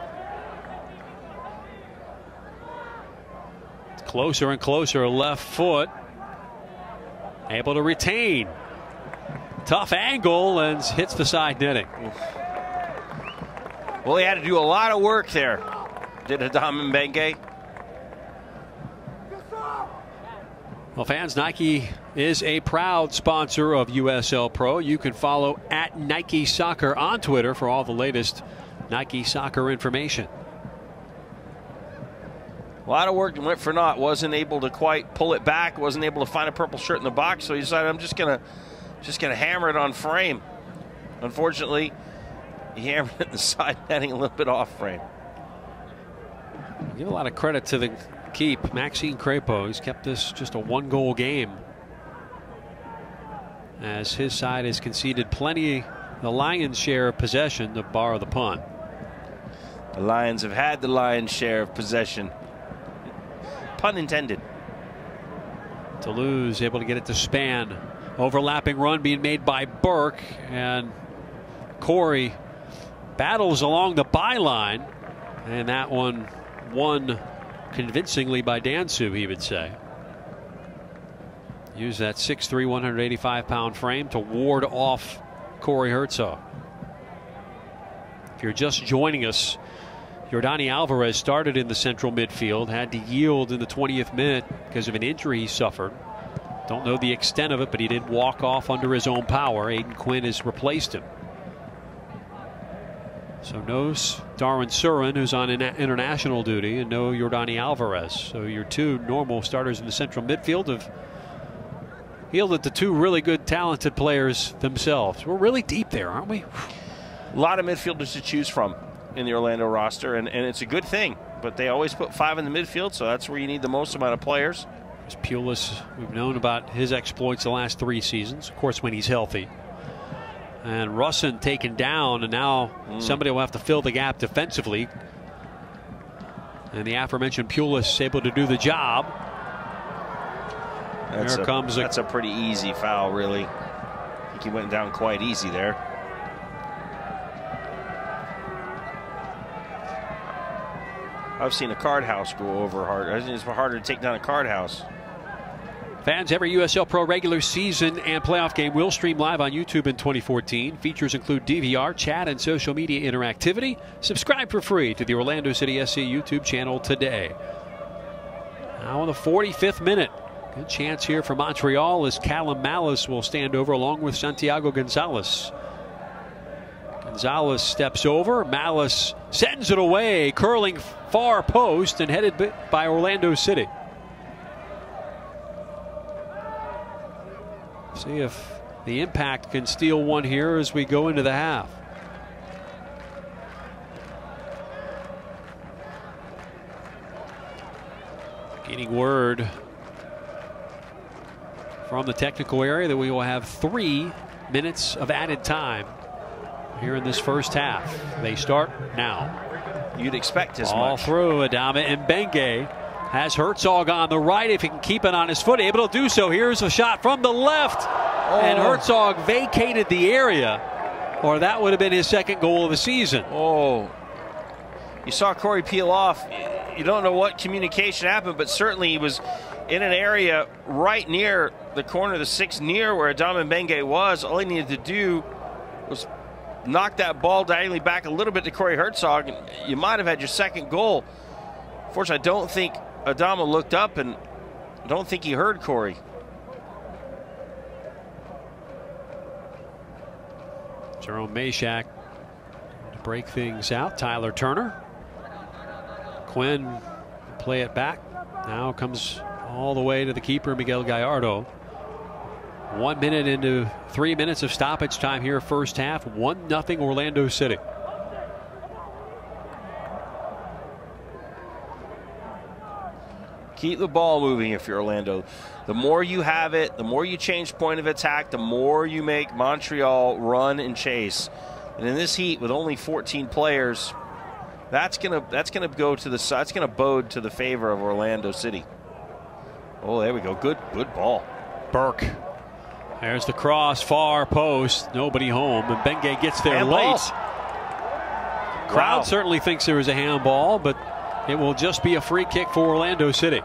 Closer and closer, left foot. Able to retain. Tough angle and hits the side netting. Well, he had to do a lot of work there, did Adam Bengay. Well, fans, Nike is a proud sponsor of USL Pro. You can follow at Nike Soccer on Twitter for all the latest Nike Soccer information. A lot of work went for naught. Wasn't able to quite pull it back. Wasn't able to find a purple shirt in the box. So he decided, I'm just gonna hammer it on frame. Unfortunately, he hammered it in the side netting a little bit off frame. Give a lot of credit to the keep, Maxime Crépeau. He's kept this just a 1-goal game, as his side has conceded plenty, the Lions' share of possession, to borrow the pun. The Lions have had the lion's share of possession. Pun intended. Toulouse able to get it to Span. Overlapping run being made by Burke, and Corey battles along the byline, and that one won convincingly by Dansu, he would say. Use that 6'3", 185-pound frame to ward off Corey Herzog. If you're just joining us, Yordani Alvarez started in the central midfield, had to yield in the 20th minute because of an injury he suffered. Don't know the extent of it, but he did walk off under his own power. Aiden Quinn has replaced him. So no Darwin Surin, who's on international duty, and no Yordani Alvarez. So your 2 normal starters in the central midfield have yielded to 2 really good, talented players themselves. We're really deep there, aren't we? A lot of midfielders to choose from in the Orlando roster, and it's a good thing. But they always put 5 in the midfield, so that's where you need the most amount of players. Pulis, we've known about his exploits the last 3 seasons, of course, when he's healthy. And Russin taken down, and now somebody will have to fill the gap defensively. And the aforementioned Pulis able to do the job. That's a pretty easy foul, really. I think he went down quite easy there. I've seen a card house go over hard. I think it's harder to take down a card house. Fans, every USL Pro regular season and playoff game will stream live on YouTube in 2014. Features include DVR, chat, and social media interactivity. Subscribe for free to the Orlando City SC YouTube channel today. Now in the 45th minute. Good chance here for Montreal as Callum Malice will stand over along with Santiago Gonzalez. Gonzalez steps over. Malice sends it away, curling far post and headed by Orlando City. See if the Impact can steal one here as we go into the half. Getting word from the technical area that we will have 3 minutes of added time here in this first half. They start now. You'd expect as All much. through Adama Mbenge has Herzog on the right. If he can keep it on his foot, able to do so. Here's a shot from the left. And Herzog vacated the area, or that would have been his second goal of the season. Oh, you saw Corey peel off. You don't know what communication happened, but certainly he was in an area right near the corner of the 6, near where Adama Mbenge was. All he needed to do was knock that ball diagonally back a little bit to Corey Herzog, and you might have had your second goal. Unfortunately, I don't think Adama looked up, and I don't think he heard Corey. Jerome Mashak to break things out. Tyler Turner. Quinn play it back. Now comes all the way to the keeper, Miguel Gallardo. 1 minute into 3 minutes of stoppage time here, first half. 1-0 Orlando City. Keep the ball moving if you're Orlando. The more you have it, the more you change point of attack, the more you make Montreal run and chase. And in this heat with only 14 players, that's gonna go to the side. That's gonna bode to the favor of Orlando City. Oh, there we go. Good ball. Burke. There's the cross, far post, nobody home, and Mbenge gets there handball. late. Crowd certainly thinks there was a handball, but it will just be a free kick for Orlando City.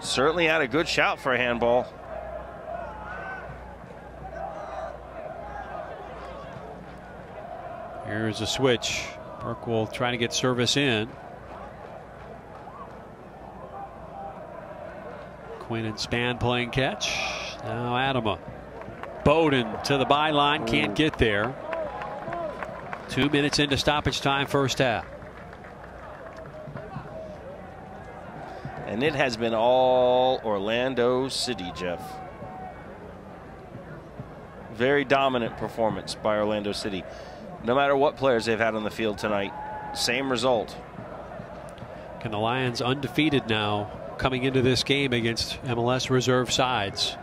Certainly had a good shout for a handball. Here's a switch. Burke will try to get service in. Quinn and Span playing catch. Now Adama. Bowden to the byline, can't get there. 2 minutes into stoppage time, first half. And it has been all Orlando City, Jeff. Very dominant performance by Orlando City. No matter what players they've had on the field tonight, same result. Can the Lions, undefeated now, coming into this game against MLS reserve sides?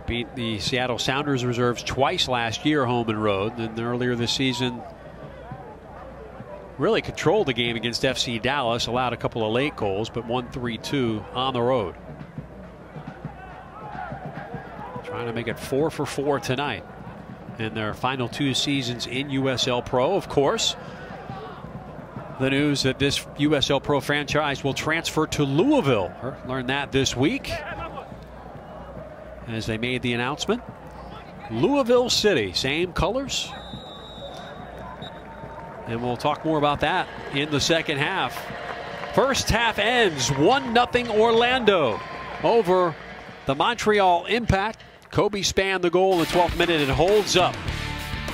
Beat the Seattle Sounders reserves twice last year, home and road. Then earlier this season, really controlled the game against FC Dallas, allowed a couple of late goals, but won 3-2 on the road. Trying to make it 4 for 4 tonight in their final 2 seasons in USL Pro. Of course, the news that this USL Pro franchise will transfer to Louisville. Learned that this week as they made the announcement. Louisville City, same colors. And we'll talk more about that in the second half. First half ends 1-0 Orlando over the Montreal Impact. Kobe Span the goal in the 12th minute and holds up.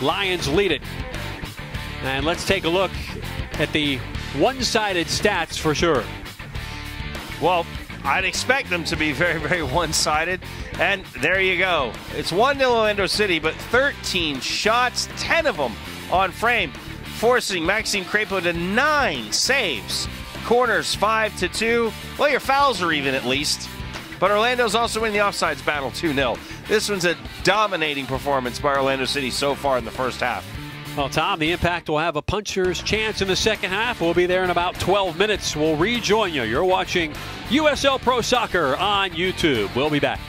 Lions lead it. And let's take a look at the one-sided stats for sure. Well, I'd expect them to be very, very one-sided. And there you go. It's 1-0 Orlando City, but 13 shots, 10 of them on frame, forcing Maxime Crépeau to 9 saves. Corners 5-2. Well, your fouls are even at least. But Orlando's also winning the offsides battle 2-0. This one's a dominating performance by Orlando City so far in the first half. Well, Tom, the Impact will have a puncher's chance in the second half. We'll be there in about 12 minutes. We'll rejoin you. You're watching USL Pro Soccer on YouTube. We'll be back.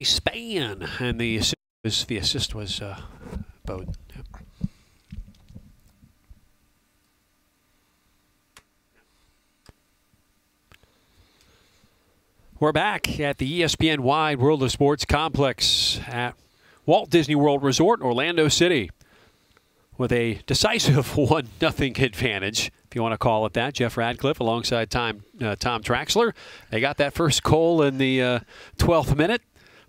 Span, and the assist was Bowden. Yep. We're back at the ESPN Wide World of Sports Complex at Walt Disney World Resort in Orlando City with a decisive 1-0 advantage, if you want to call it that. Jeff Radcliffe alongside Tom Traxler. They got that first goal in the 12th minute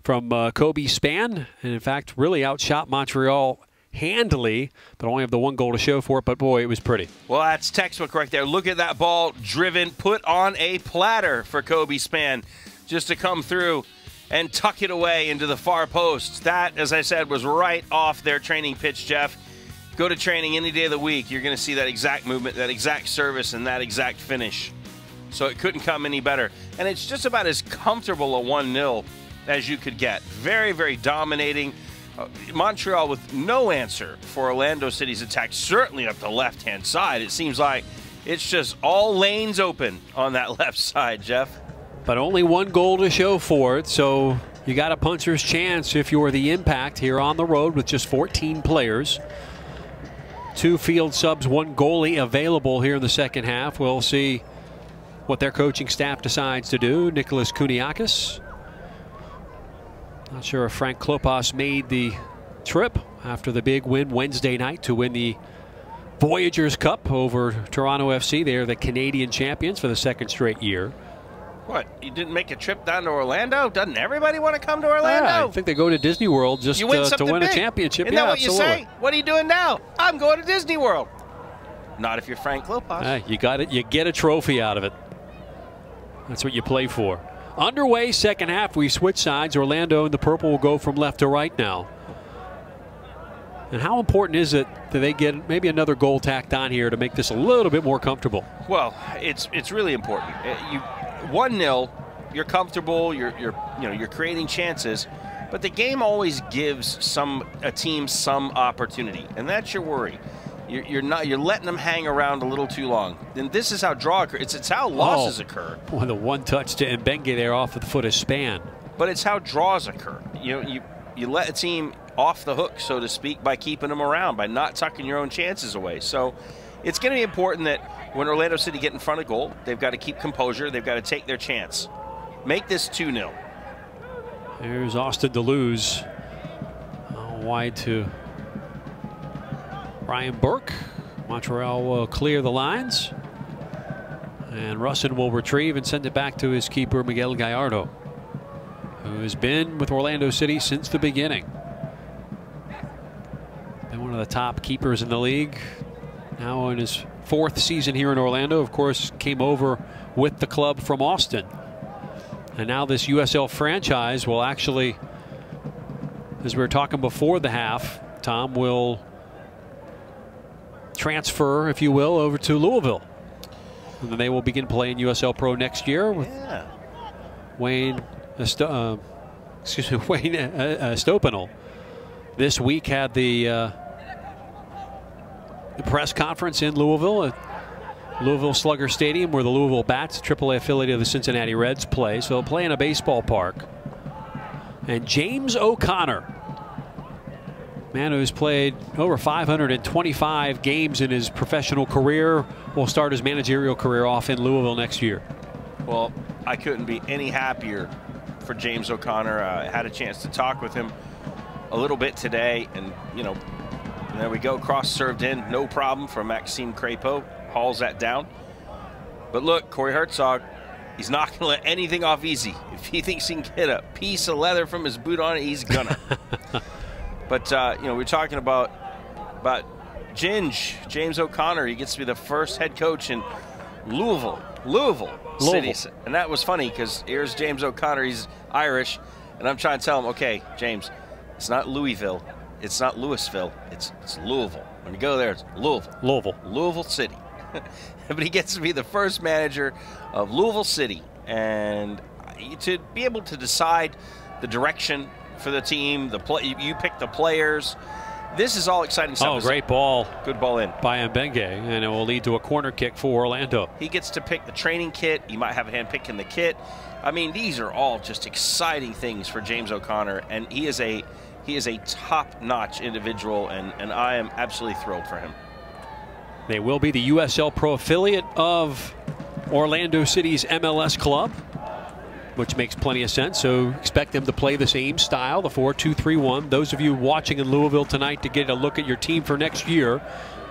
from Kobe Span, and in fact really outshot Montreal handily, but only have the one goal to show for it. But boy, it was pretty. Well, that's textbook right there. Look at that ball driven, put on a platter for Kobe Span just to come through and tuck it away into the far post. That, as I said, was right off their training pitch, Jeff. Go to training any day of the week, you're going to see that exact movement, that exact service, and that exact finish. So it couldn't come any better. And it's just about as comfortable a 1-0 as you could get. Very, very dominating. Montreal with no answer for Orlando City's attack, certainly up the left-hand side. It seems like it's just all lanes open on that left side, Jeff. But only one goal to show for it, so you got a puncher's chance if you're the Impact here on the road with just 14 players. 2 field subs, 1 goalie available here in the second half. We'll see what their coaching staff decides to do. Nicholas Kuniakis. Not sure if Frank Klopas made the trip after the big win Wednesday night to win the Voyageurs Cup over Toronto FC. They are the Canadian champions for the 2nd straight year. What, you didn't make a trip down to Orlando? Doesn't everybody want to come to Orlando? Yeah, I think they go to Disney World just to win a championship. Isn't that what you say? What are you doing now? I'm going to Disney World. Not if you're Frank Klopas. You got it. You get a trophy out of it. That's what you play for. Underway, second half, we switch sides. Orlando and the purple will go from left to right now. And how important is it that they get maybe another goal tacked on here to make this a little bit more comfortable? Well, it's really important. 1-0, you're comfortable. You're creating chances, but the game always gives a team some opportunity, and that's your worry. You're letting them hang around a little too long. And this is how draw occurs. It's how losses occur. Boy, the one touch to Mbenge there off of the foot of Span. But it's how draws occur. You let a team off the hook, so to speak, by keeping them around, by not tucking your own chances away. So it's going to be important that when Orlando City get in front of goal, they've got to keep composure. They've got to take their chance. Make this 2-0. There's Austin Deleuze. Wide to Brian Burke. Montreal will clear the lines. And Russin will retrieve and send it back to his keeper, Miguel Gallardo, who has been with Orlando City since the beginning. Been one of the top keepers in the league. Now in his 4th season here in Orlando. Of course, came over with the club from Austin. And now this USL franchise will actually, as we were talking before the half, Tom, will transfer, if you will, over to Louisville. And then they will begin playing USL Pro next year with Wayne Stopenel. This week had the press conference in Louisville at Louisville Slugger Stadium, where the Louisville Bats, AAA affiliate of the Cincinnati Reds, play. So they'll play in a baseball park. And James O'Connor, man who's played over 525 games in his professional career, will start his managerial career off in Louisville next year. Well, I couldn't be any happier for James O'Connor. I had a chance to talk with him a little bit today, and there we go, cross served in, no problem from Maxime Crépeau, hauls that down. But look, Corey Herzog, he's not going to let anything off easy. If he thinks he can get a piece of leather from his boot on it, he's gonna. But we're talking about James O'Connor. He gets to be the first head coach in Louisville City. And that was funny because here's James O'Connor, he's Irish, and I'm trying to tell him, okay, James, it's not Louisville, it's not Louisville, it's Louisville. When you go there, it's Louisville City. But he gets to be the first manager of Louisville City, and to be able to decide the direction for the team, you pick the players, this is all exciting stuff. Oh, great ball. Good ball in. By Mbenge, and it will lead to a corner kick for Orlando. He gets to pick the training kit. He might have a hand picking the kit. I mean, these are all just exciting things for James O'Connor, and he is a top-notch individual, and I am absolutely thrilled for him. They will be the USL Pro affiliate of Orlando City's MLS club, which makes plenty of sense. So expect them to play the same style, the 4-2-3-1. Those of you watching in Louisville tonight to get a look at your team for next year,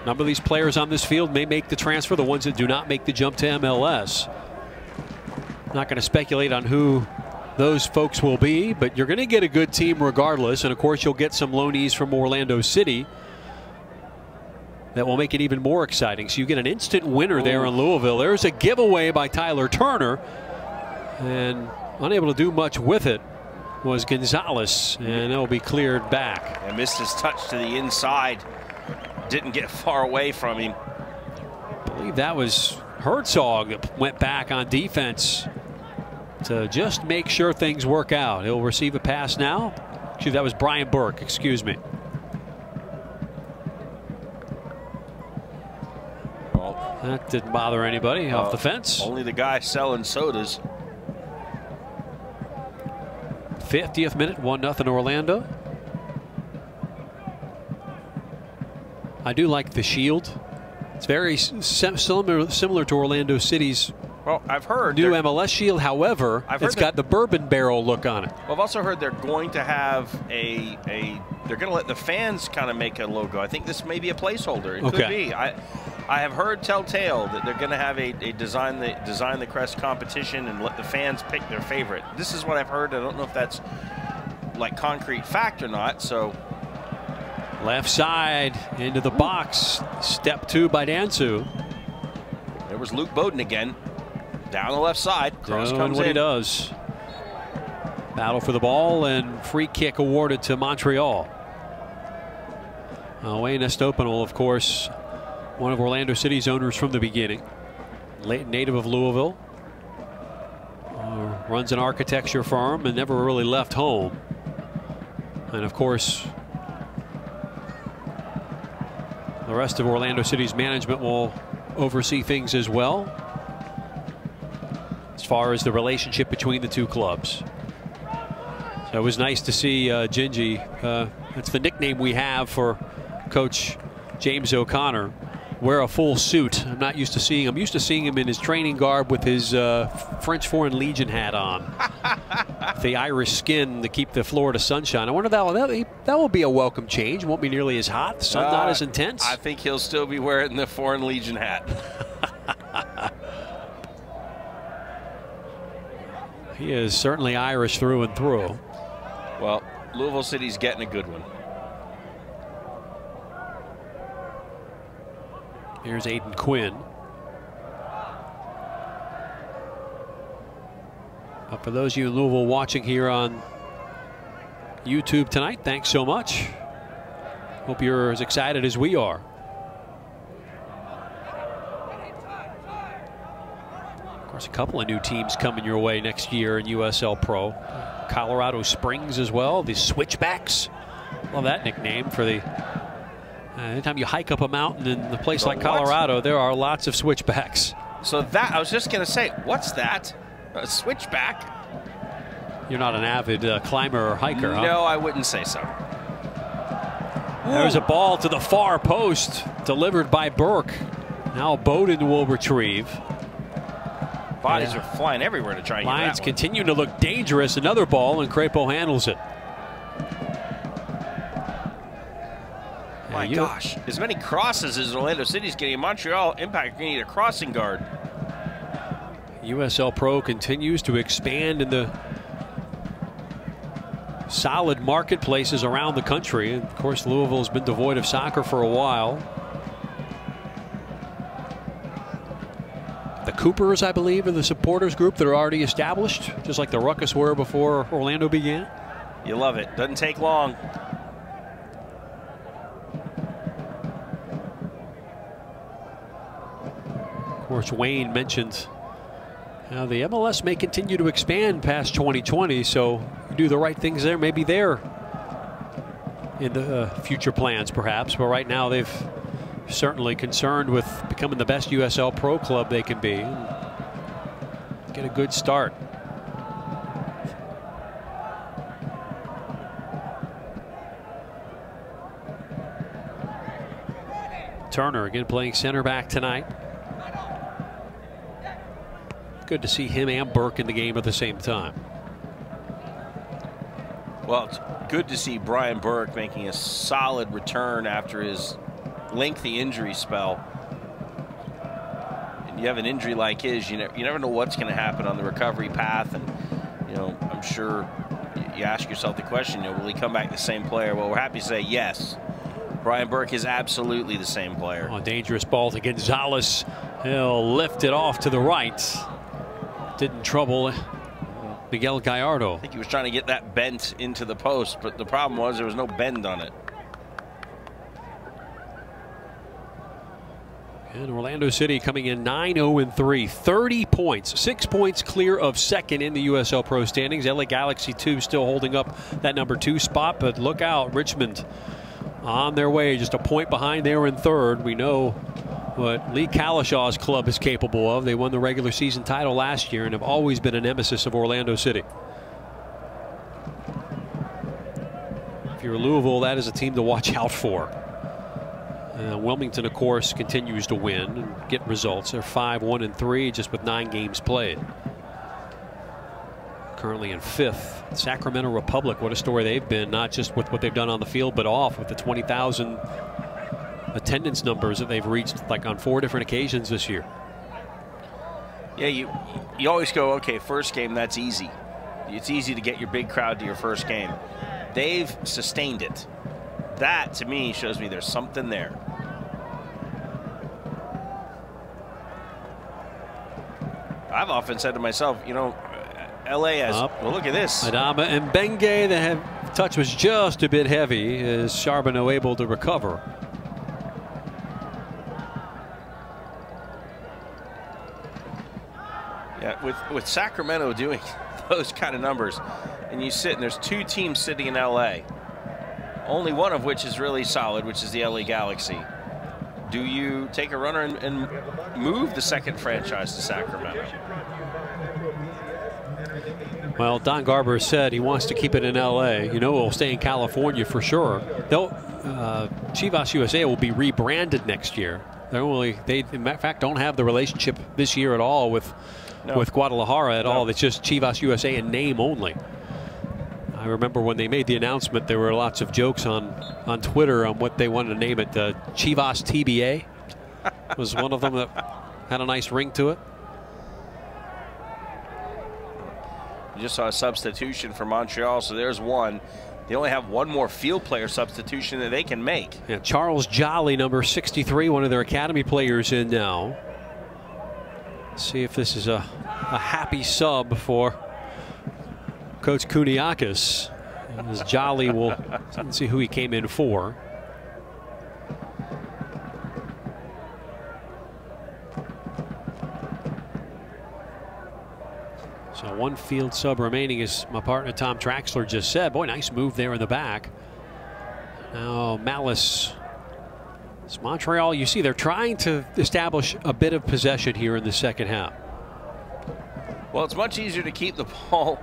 a number of these players on this field may make the transfer, the ones that do not make the jump to MLS. Not going to speculate on who those folks will be, but you're going to get a good team regardless. And of course, you'll get some loanees from Orlando City that will make it even more exciting. So you get an instant winner there in Louisville. There's a giveaway by Tyler Turner, and unable to do much with it was Gonzalez, and it'll be cleared back. And missed his touch to the inside. Didn't get far away from him. I believe that was Herzog that went back on defense to just make sure things work out. He'll receive a pass now. Actually, that was Brian Burke, excuse me. Well, that didn't bother anybody off the fence. Only the guy selling sodas. 50th minute, 1-0 Orlando. I do like the shield. It's very similar to Orlando City's I've heard new MLS shield. However, it's got the bourbon barrel look on it. Well, I've also heard they're going to have they're going to let the fans kind of make a logo. I think this may be a placeholder. It could be. I have heard telltale that they're going to have a design the crest competition and let the fans pick their favorite. This is what I've heard. I don't know if that's like concrete fact or not. So left side into the box. Step 2 by Dansu. There was Luke Bowden again. Down the left side. Cross Doing comes what in. he does. Battle for the ball, and free kick awarded to Montreal. Wayne Estopanel, of course, one of Orlando City's owners from the beginning. Native of Louisville. Runs an architecture firm and never really left home. And of course, the rest of Orlando City's management will oversee things as well, as far as the relationship between the two clubs. So it was nice to see Gingy. That's the nickname we have for Coach James O'Connor. Wear a full suit. I'm not used to seeing him. I'm used to seeing him in his training garb with his French Foreign Legion hat on. The Irish skin to keep the Florida sunshine. I wonder that will be a welcome change. It won't be nearly as hot. The sun not as intense. I think he'll still be wearing the Foreign Legion hat. He is certainly Irish through and through. Well, Louisville City's getting a good one. Here's Aiden Quinn. But for those of you in Louisville watching here on YouTube tonight, thanks so much. Hope you're as excited as we are. Of course, a couple of new teams coming your way next year in USL Pro. Colorado Springs as well, the Switchbacks. Love that nickname for the... anytime you hike up a mountain in a place like Colorado, there are lots of switchbacks. So that, I was just going to say, what's that? A switchback? You're not an avid climber or hiker, huh? No, I wouldn't say so. There's a ball to the far post, delivered by Burke. Now Bowden will retrieve. Bodies are flying everywhere to try and get that one. Lions continue to look dangerous. Another ball, and Crepo handles it. My gosh, as many crosses as Orlando City's getting in Montreal, Impact need a crossing guard. USL Pro continues to expand in the solid marketplaces around the country. And of course, Louisville has been devoid of soccer for a while. The Coopers, I believe, are the supporters group that are already established, just like the Ruckus were before Orlando began. You love it. Doesn't take long. Of course, Wayne mentioned how the MLS may continue to expand past 2020, so you do the right things there. Maybe they're in the future plans, perhaps. But right now, they've certainly concerned with becoming the best USL Pro club they can be. And get a good start. Turner again playing center back tonight. Good to see him and Burke in the game at the same time. Well, it's good to see Brian Burke making a solid return after his lengthy injury spell. And you have an injury like his, you never know what's going to happen on the recovery path. And, I'm sure you ask yourself the question, will he come back the same player? Well, we're happy to say yes. Brian Burke is absolutely the same player. Oh, dangerous ball to Gonzalez. He'll lift it off to the right. Didn't trouble Miguel Gallardo. I think he was trying to get that bent into the post, but the problem was there was no bend on it. And Orlando City coming in 9-0-3, 30 points, 6 points clear of second in the USL Pro standings. LA Galaxy 2 still holding up that #2 spot, but look out, Richmond on their way, just a point behind there in third. We know what Lee Kalashaw's club is capable of. They won the regular season title last year and have always been a nemesis of Orlando City. If you're Louisville, that is a team to watch out for. Wilmington, of course, continues to win and get results. They're 5-1-3 just with 9 games played. Currently in 5th. Sacramento Republic, what a story they've been, not just with what they've done on the field, but off with the 20,000 attendance numbers that they've reached like on 4 different occasions this year. Yeah, you always go, okay, first game, that's easy. It's easy to get your big crowd to your first game. They've sustained it. That, to me, shows me there's something there. I've often said to myself, LA has, well, look at this. Adama and Benge, the touch was just a bit heavy. Is Charbonneau able to recover? Yeah, with Sacramento doing those kind of numbers, and you sit and there's 2 teams sitting in LA, only one of which is really solid, which is the LA Galaxy. Do you take a runner and move the second franchise to Sacramento? Well, Don Garber said he wants to keep it in LA. It'll stay in California for sure. Chivas USA will be rebranded next year. They in fact don't have the relationship this year at all with Guadalajara at all. It's just Chivas USA in name only. I remember when they made the announcement, there were lots of jokes on Twitter on what they wanted to name it. Chivas TBA was one of them that had a nice ring to it. You just saw a substitution for Montreal, so there's one. They only have one more field player substitution that they can make. Yeah, Charles Jolly, number 63, one of their academy players in now. Let's see if this is a happy sub for Coach Kuniakis. As Jolly will see who he came in for. So 1 field sub remaining, as my partner Tom Traxler just said. Boy, nice move there in the back. Now Malice. It's Montreal, you see they're trying to establish a bit of possession here in the second half. Well, it's much easier to keep the ball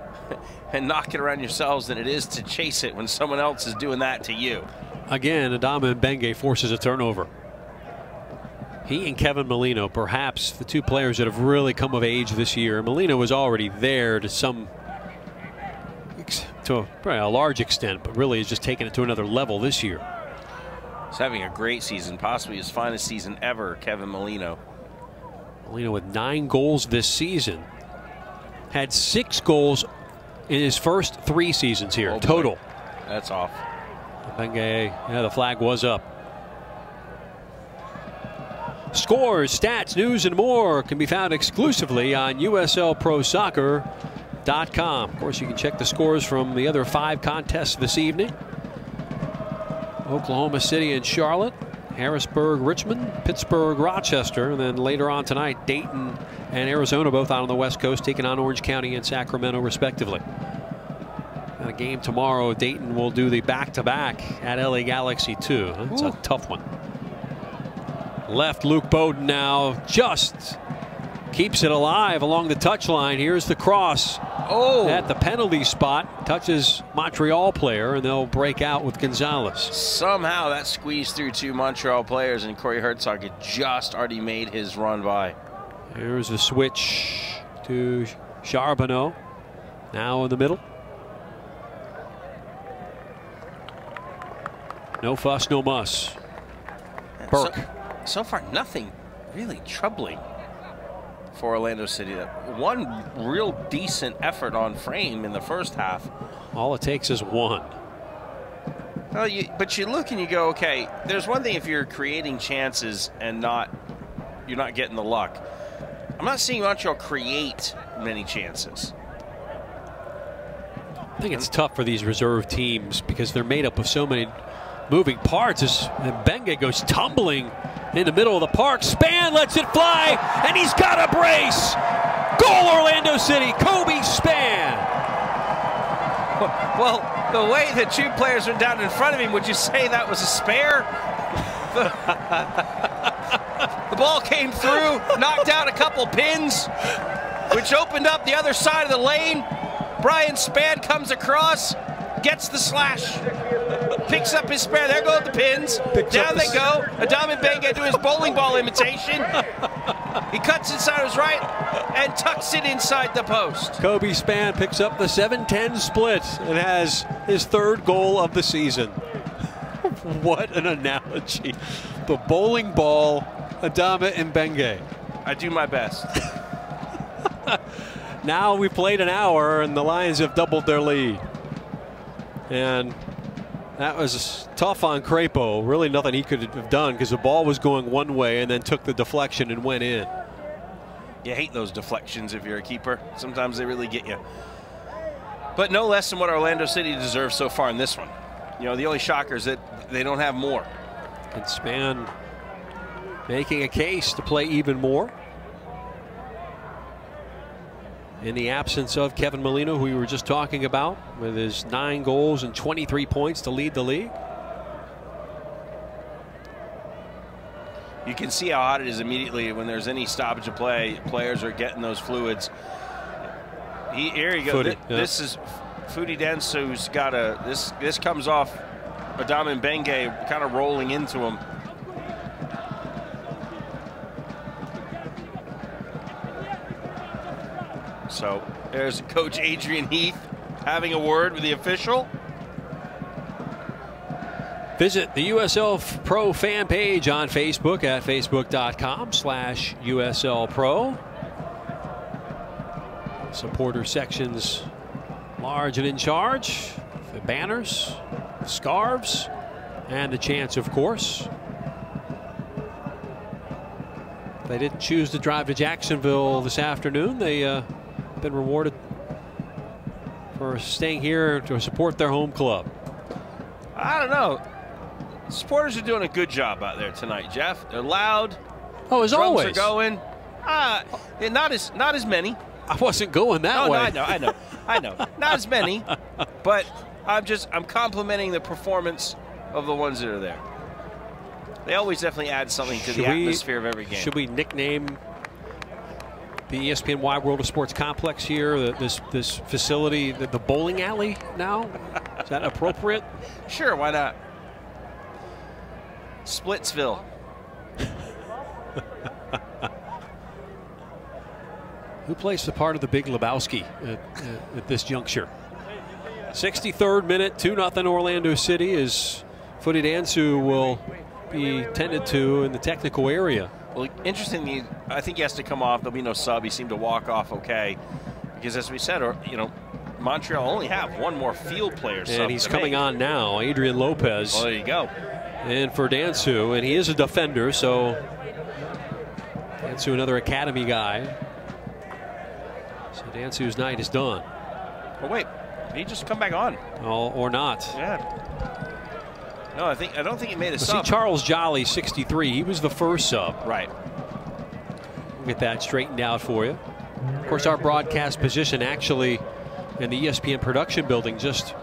and knock it around yourselves than it is to chase it when someone else is doing that to you. Again, Adama Benge forces a turnover. He and Kevin Molino, perhaps the 2 players that have really come of age this year. Molino was already there to a large extent, but really has just taken it to another level this year. He's having a great season, possibly his finest season ever, Kevin Molino. Molino with 9 goals this season. Had 6 goals in his first 3 seasons here, total. That's off. Benge, yeah, the flag was up. Scores, stats, news, and more can be found exclusively on USLProSoccer.com. Of course, you can check the scores from the other 5 contests this evening. Oklahoma City and Charlotte, Harrisburg, Richmond, Pittsburgh, Rochester, and then later on tonight, Dayton and Arizona, both out on the West Coast, taking on Orange County and Sacramento, respectively. Got a game tomorrow. Dayton will do the back-to-back at LA Galaxy too. That's a tough one. Left Luke Bowden now just keeps it alive along the touchline. Here's the cross at the penalty spot. Touches Montreal player, and they'll break out with Gonzalez. Somehow that squeezed through 2 Montreal players, and Corey Herzog had just already made his run by. There's a switch to Charbonneau. Now in the middle. No fuss, no muss. Burke. So far, nothing really troubling for Orlando City. One real decent effort on frame in the first half. All it takes is one. Well, but you look and you go, okay, there's one thing if you're creating chances and you're not getting the luck. I'm not seeing Montreal create many chances. I think it's tough for these reserve teams because they're made up of so many moving parts. As Benge goes tumbling in the middle of the park. Spann lets it fly, and he's got a brace. Goal, Orlando City. Kobe Spann. Well, the way the 2 players went down in front of him, would you say that was a spare? The ball came through, knocked out a couple pins, which opened up the other side of the lane. Brian Spann comes across, gets the slash, picks up his spare. There go the pins. Down they go. Adama Benge doing his bowling ball imitation. He cuts inside his right and tucks it inside the post. Kobe Spann picks up the 7-10 split and has his 3rd goal of the season. What an analogy. The bowling ball, Adama and Benge. I do my best. Now we played an hour and the Lions have doubled their lead. And that was tough on Crapo. Really nothing he could have done because the ball was going one way and then took the deflection and went in. You hate those deflections if you're a keeper. Sometimes they really get you. But no less than what Orlando City deserves so far in this one. You know, the only shocker is that they don't have more. And Spann making a case to play even more. In the absence of Kevin Molino, who we were just talking about, with his 9 goals and 23 points to lead the league. You can see how hot it is immediately when there's any stoppage of play. Players are getting those fluids. Here you go. This is Fudi Densu's got a. This comes off Adama Benge kind of rolling into him. So there's Coach Adrian Heath having a word with the official. Visit the USL Pro fan page on Facebook at facebook.com/USL Pro. Supporter sections large and in charge. The banners, the scarves, and the chants, of course. They didn't choose to drive to Jacksonville this afternoon. They been rewarded for staying here to support their home club. I don't know. Supporters are doing a good job out there tonight, Jeff. They're loud. Oh, as Drums always. are going. Not as many. I wasn't going that way. No, I know. Not as many, but I'm complimenting the performance of the ones that are there. They always definitely add something to the atmosphere of every game. Should we nickname the ESPN Wide World of Sports complex here, this facility, the bowling alley now? Is that appropriate? Sure, why not? Splitsville. Who plays the part of the Big Lebowski at this juncture? 63rd minute, 2-0 Orlando City, as Fudi Dansu will be tended to in the technical area. Well, interestingly, I think he has to come off. There'll be no sub. He seemed to walk off okay. Because as we said, Montreal only have one more field player sub. And he's coming on now, Adrian Lopez. Well, there you go. And for Dansu, and he is a defender, so Dansu, another academy guy. So Dansu's night is done. Oh, wait. Did he just come back on? Oh, or not. Yeah. No, I don't think he made a sub. See, Charles Jolly, 63. He was the first sub. Right. We'll get that straightened out for you. Of course, our broadcast position actually in the ESPN production building just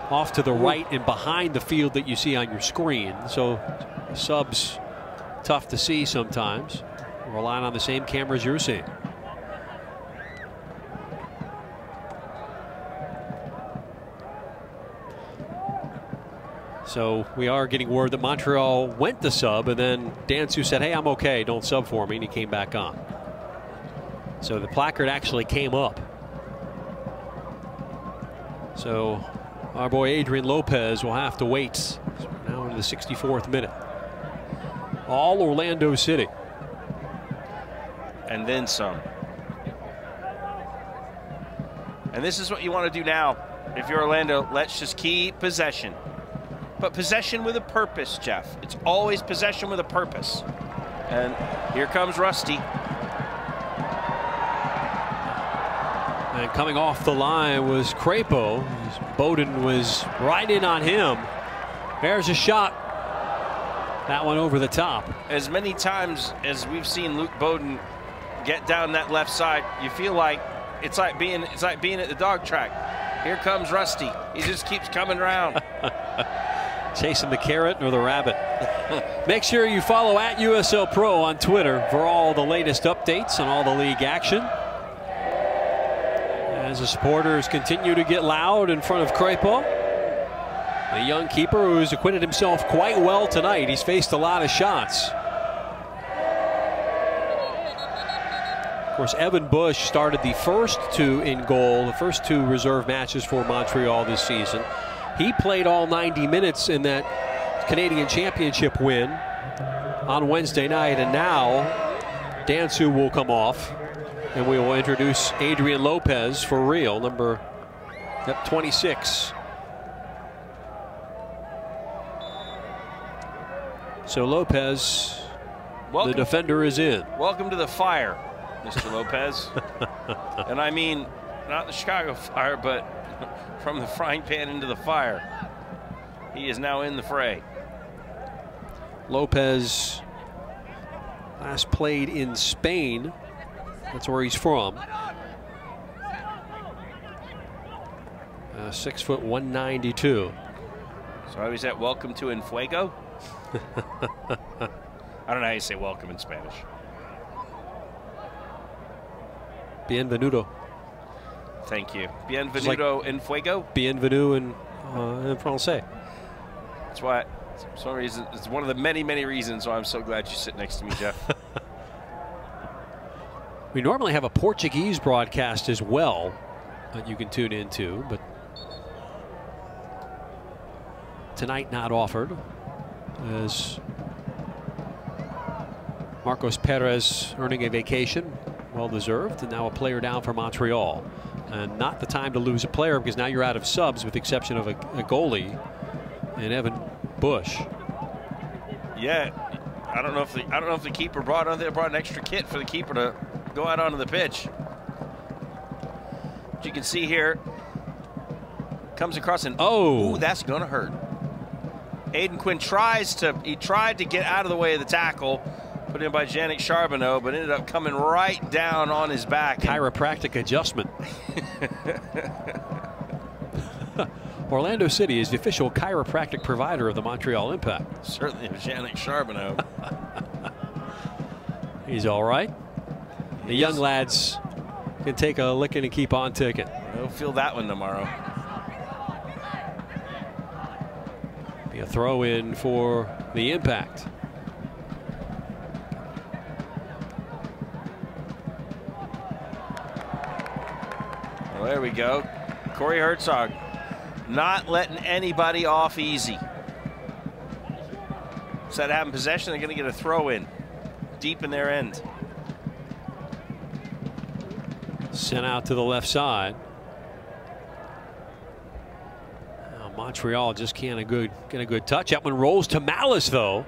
off to the right and behind the field that you see on your screen. So subs tough to see sometimes. Relying on the same cameras you're seeing. So we are getting word that Montreal went to sub, and then Dansu said, hey, I'm okay, don't sub for me, and he came back on. So the placard actually came up. So our boy Adrian Lopez will have to wait. Now into the 64th minute. All Orlando City. And then some. And this is what you want to do now. If you're Orlando, let's just keep possession. But possession with a purpose, Jeff. It's always possession with a purpose. And here comes Rusty. And coming off the line was Crapo. Bowden was right in on him. There's a shot. That one over the top. As many times as we've seen Luke Bowden get down that left side, you feel like it's like being at the dog track. Here comes Rusty. He just keeps coming around. Chasing the carrot or the rabbit. Make sure you follow at USL Pro on Twitter for all the latest updates on all the league action. As the supporters continue to get loud in front of Crapo. The young keeper who's acquitted himself quite well tonight. He's faced a lot of shots. Of course, Evan Bush started the first two in goal, the first two reserve matches for Montreal this season. He played all 90 minutes in that Canadian Championship win on Wednesday night, and now Dansu will come off, and we will introduce Adrian Lopez for real, number 26. So Lopez, the defender, is in. Welcome to the fire, Mr. Lopez. And I mean, not the Chicago Fire, but from the frying pan into the fire. He is now in the fray. Lopez last played in Spain. That's where he's from. 6 foot 192. So how is that? Welcome to Enfuego? I don't know how you say welcome in Spanish. Bienvenido. Thank you. Bienvenido en fuego. Bienvenue in Francais. That's why, for some reason, it's one of the many, many reasons why I'm so glad you sit next to me, Jeff. We normally have a Portuguese broadcast as well that you can tune into, but tonight not offered, as Marcos Perez earning a vacation, well deserved, and now a player down for Montreal. And not the time to lose a player, because now you're out of subs with the exception of a goalie and Evan Bush. Yeah, I don't know if the keeper brought an extra kit for the keeper to go out onto the pitch. But you can see here, comes across and ooh, that's gonna hurt. Aiden Quinn tried to get out of the way of the tackle, put in by Yannick Charbonneau, but ended up coming right down on his back. Chiropractic adjustment. Orlando City is the official chiropractic provider of the Montreal Impact. Certainly of Yannick Charbonneau. He's all right. The young lads can take a licking and keep on ticking. We'll feel that one tomorrow. Be a throw in for the Impact. Well, there we go. Corey Herzog not letting anybody off easy. Instead of having possession, they're going to get a throw in deep in their end. Sent out to the left side. Now Montreal just can't get a good touch. That one rolls to Malice, though.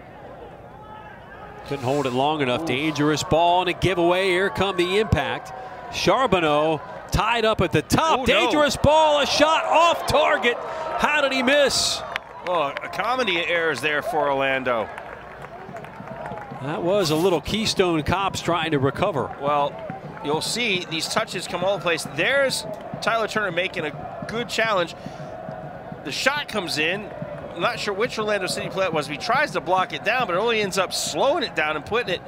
Couldn't hold it long enough. Oof. Dangerous ball and a giveaway. Here come the Impact. Charbonneau tied up at the top. Dangerous ball, a shot off target. How did he miss? Well, a comedy of errors there for Orlando. That was a little Keystone Cops trying to recover. Well, you'll see these touches come all the place. There's Tyler Turner making a good challenge. The shot comes in. I'm not sure which Orlando City player it was. He tries to block it down, but it only ends up slowing it down and putting it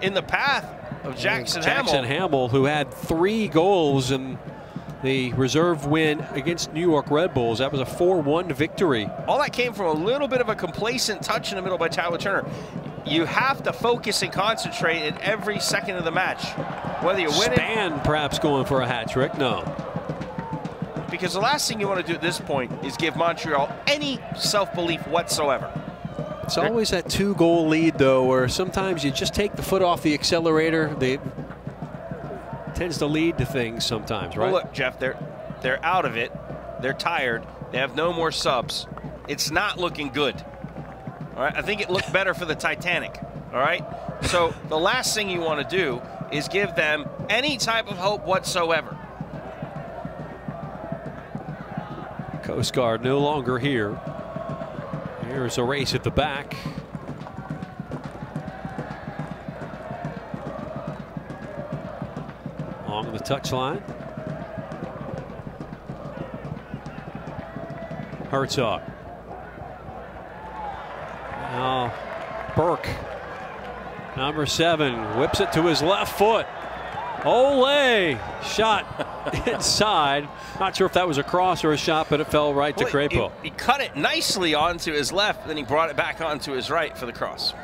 in the path of Jackson Hamill, who had 3 goals in the reserve win against New York Red Bulls. That was a 4-1 victory. All that came from a little bit of a complacent touch in the middle by Tyler Turner. You have to focus and concentrate in every second of the match. Whether you're winning. Span perhaps going for a hat trick. No. Because the last thing you want to do at this point is give Montreal any self-belief whatsoever. It's always that 2-goal lead, though, where sometimes you just take the foot off the accelerator. They tends to lead to things sometimes, right? Well, look, Jeff, they're out of it. They're tired. They have no more subs. It's not looking good. All right, I think it looked better for the Titanic. All right, so the last thing you want to do is give them any type of hope whatsoever. Coast Guard no longer here. Here's a race at the back. Along the touchline. Herzog. Now Burke, number 7, whips it to his left foot. Ole shot inside. Not sure if that was a cross or a shot, but it fell right to Crepeau. He cut it nicely onto his left, then he brought it back onto his right for the cross.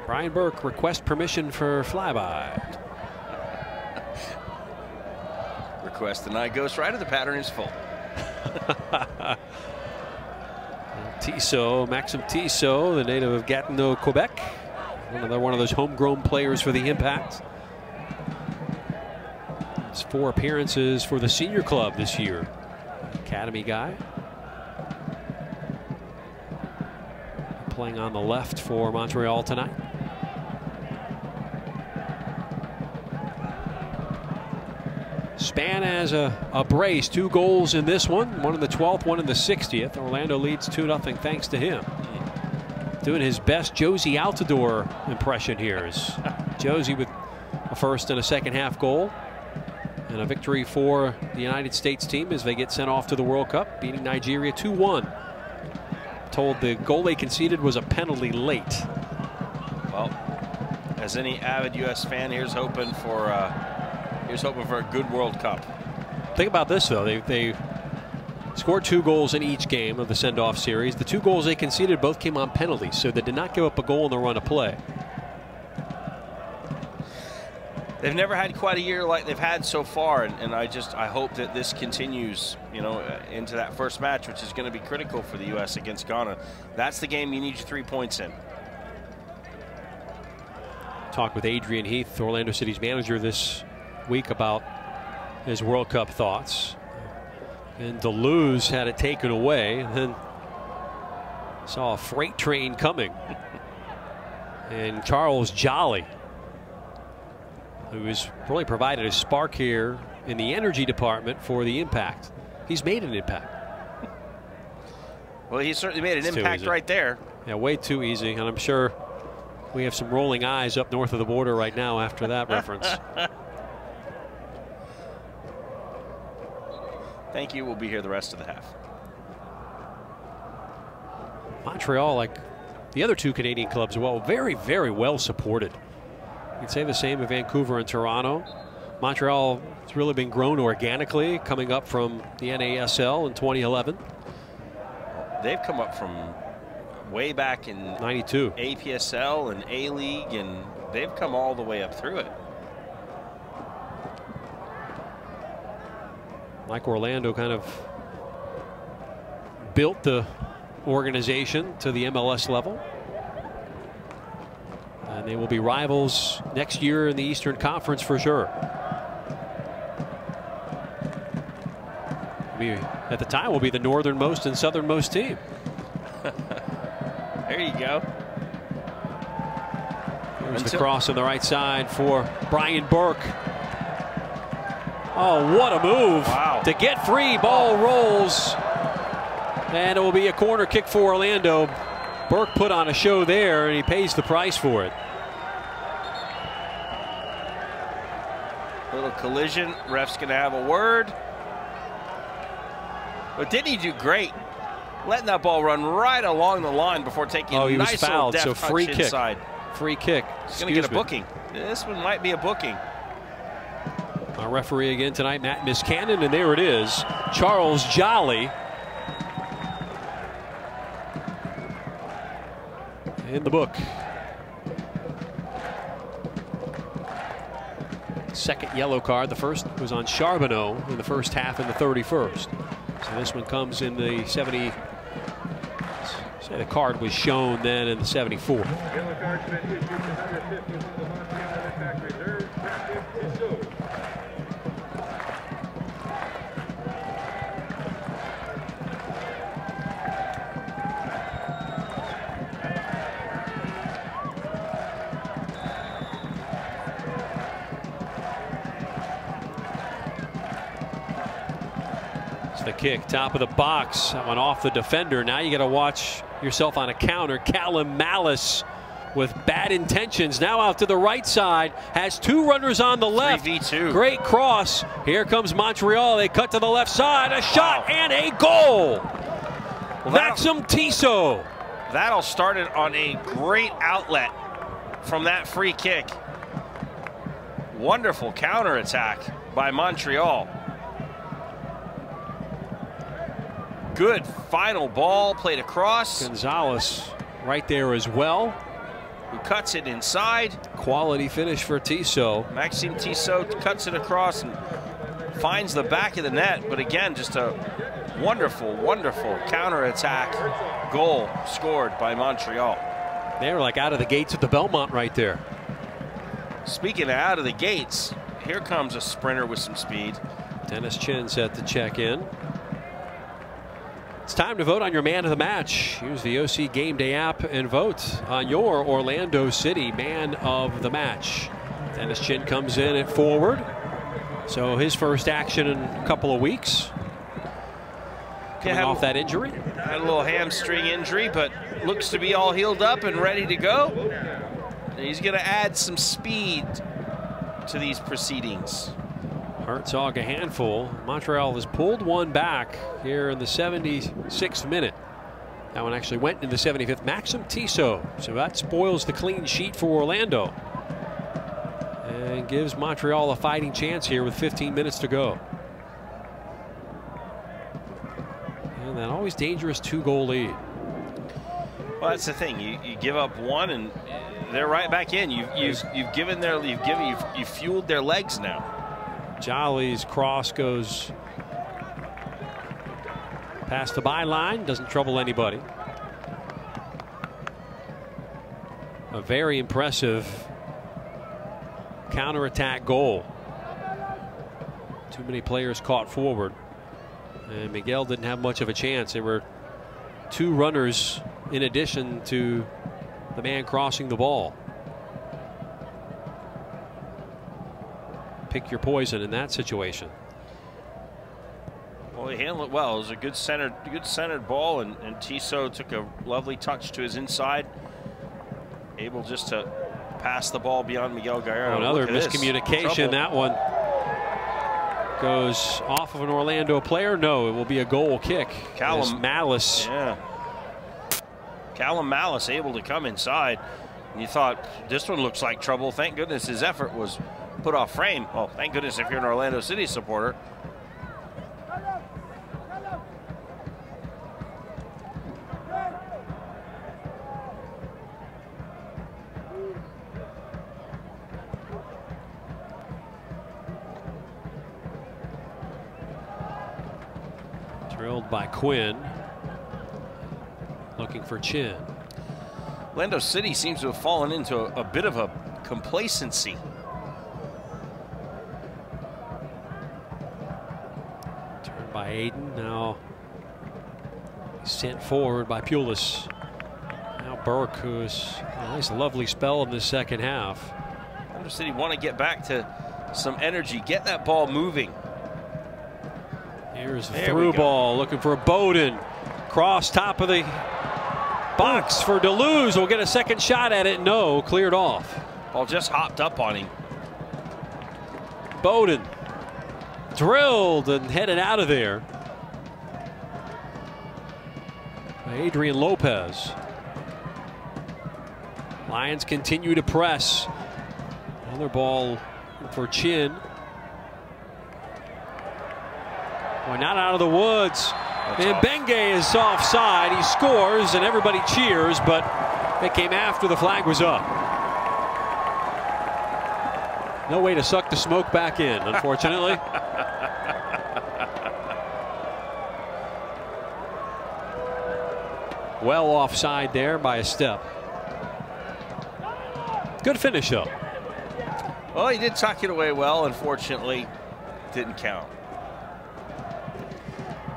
Brian Burke request permission for flyby. Request denied, goes right, the pattern is full. Tissot, Maxime Tissot, the native of Gatineau, Quebec. Another one of those homegrown players for the Impact. It's 4 appearances for the senior club this year. Academy guy. Playing on the left for Montreal tonight. Span has a brace, 2 goals in this one in the 12th, one in the 60th. Orlando leads 2-0 thanks to him. Doing his best Josie Altidore impression here is Josie with a first and a second half goal. And a victory for the United States team as they get sent off to the World Cup, beating Nigeria 2-1. Told the goal they conceded was a penalty late. Well, as any avid U.S. fan, here's hoping for a good World Cup. Think about this, though. They scored 2 goals in each game of the send-off series. The 2 goals they conceded both came on penalties, so they did not give up a goal in the run of play. They've never had quite a year like they've had so far, and I hope that this continues, into that first match, which is going to be critical for the U.S. against Ghana. That's the game you need your 3 points in. Talked with Adrian Heath, Orlando City's manager, this week about his World Cup thoughts. And Deleuze had it taken away, and then saw a freight train coming. And Charles Jolly, who has really provided a spark here in the energy department for the Impact. He's made an impact. Well, he certainly made an impact right there. Yeah, way too easy, and I'm sure we have some rolling eyes up north of the border right now after that reference. Thank you. We'll be here the rest of the half. Montreal, like the other 2 Canadian clubs, well, very, very well supported. You can say the same of Vancouver and Toronto. Montreal has really been grown organically, coming up from the NASL in 2011. They've come up from way back in 92 APSL and A-League, and they've come all the way up through it. Like Orlando kind of built the organization to the MLS level. And they will be rivals next year in the Eastern Conference for sure. At the time, will be the northernmost and southernmost team. There you go. Here's the cross on the right side for Brian Burke. Oh, what a move. Wow. To get free, ball rolls. And it will be a corner kick for Orlando. Burke put on a show there, and he pays the price for it. Little collision. Ref's going to have a word. But didn't he do great? Letting that ball run right along the line before taking a nice was fouled, little so deft free touch kick. inside. Free kick. He's going to get a booking. This one might be a booking. Our referee again tonight, Matt Miscannon, and there it is, Charles Jolly. In the book. Second yellow card. The first was on Charbonneau in the first half in the 31st. So this one comes in the 70. Say the card was shown then in the 74. Yellow card's been issued to number 50 from the Montreal Attack Reserve, Matthew Tissot. The kick, top of the box, that one off the defender. Now you got to watch yourself on a counter. Callum Malice with bad intentions. Now out to the right side, has two runners on the left. 3v2. Great cross. Here comes Montreal. They cut to the left side. A shot and a goal. Well, Maxim Tissot. That'll start it on a great outlet from that free kick. Wonderful counterattack by Montreal. Good final ball played across. Gonzalez right there as well. Who cuts it inside. Quality finish for Tissot. Maxime Tissot cuts it across and finds the back of the net. But again, just a wonderful, wonderful counterattack goal scored by Montreal. They were like out of the gates at the Belmont right there. Speaking of out of the gates, here comes a sprinter with some speed. Dennis Chin set to check in. It's time to vote on your man of the match. Use the OC Game Day app and vote on your Orlando City man of the match. Dennis Chin comes in at forward. So his first action in a couple of weeks. Coming off that injury. Had a little hamstring injury, but looks to be all healed up and ready to go. And he's going to add some speed to these proceedings. Hertzog a handful. Montreal has pulled one back here in the 76th minute. That one actually went in the 75th. Maxim Tissot. So that spoils the clean sheet for Orlando. And gives Montreal a fighting chance here with 15 minutes to go. And that always dangerous 2-goal lead. Well, that's the thing. You give up one and they're right back in. You've fueled their legs now. Jolly's cross goes past the byline, doesn't trouble anybody. A very impressive counterattack goal. Too many players caught forward, and Miguel didn't have much of a chance. There were two runners in addition to the man crossing the ball. Pick your poison in that situation. Well, he handled it well. It was a good centered ball, and Tissot took a lovely touch to his inside. Able just to pass the ball beyond Miguel Gallardo. Another miscommunication. That one goes off of an Orlando player. No, it will be a goal kick. Callum Malice. Yeah. Callum Malice able to come inside. And you thought, this one looks like trouble. Thank goodness his effort was put off frame. Well, thank goodness if you're an Orlando City supporter. Drilled by Quinn. Looking for Chin. Orlando City seems to have fallen into a bit of a complacency. Turned by Aiden. Now sent forward by Pulis. Now Burke, who's a nice lovely spell in the second half. Orlando City want to get back to some energy, get that ball moving. Here's a through ball, looking for Bowden. Cross top of the box for Deleuze. Will get a second shot at it. No, cleared off. Ball just hopped up on him. Bowden drilled and headed out of there. Adrian Lopez. Lions continue to press. Another ball for Chin. Boy, not out of the woods. And Benge is offside. He scores and everybody cheers, but it came after the flag was up. No way to suck the smoke back in, unfortunately. Well offside there by a step. Good finish though. Well, he did tuck it away well. Unfortunately, didn't count.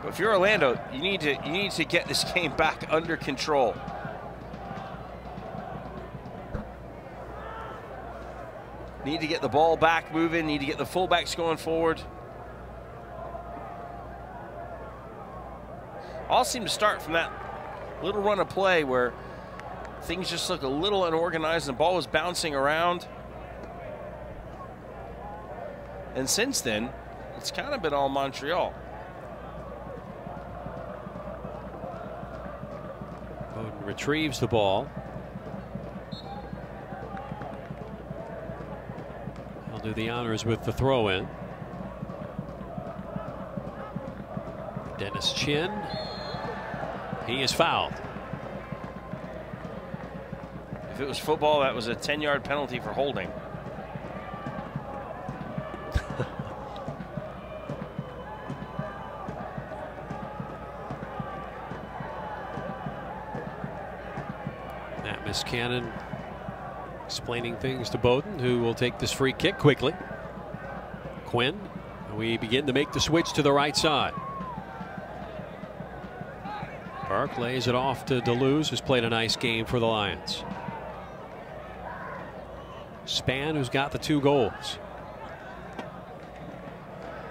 But if you're Orlando, you need to get this game back under control. Need to get the ball back moving. Need to get the fullbacks going forward. All seem to start from that little run of play where things just look a little unorganized and the ball was bouncing around. And since then, it's kind of been all Montreal. Bowden retrieves the ball. He'll do the honors with the throw in. Dennis Chin. He is fouled. If it was football, that was a 10-yard penalty for holding. Matt Miscannon explaining things to Bowden, who will take this free kick quickly. Quinn, we begin to make the switch to the right side. Burke lays it off to Deleuze, who's played a nice game for the Lions. Span, who's got the 2 goals.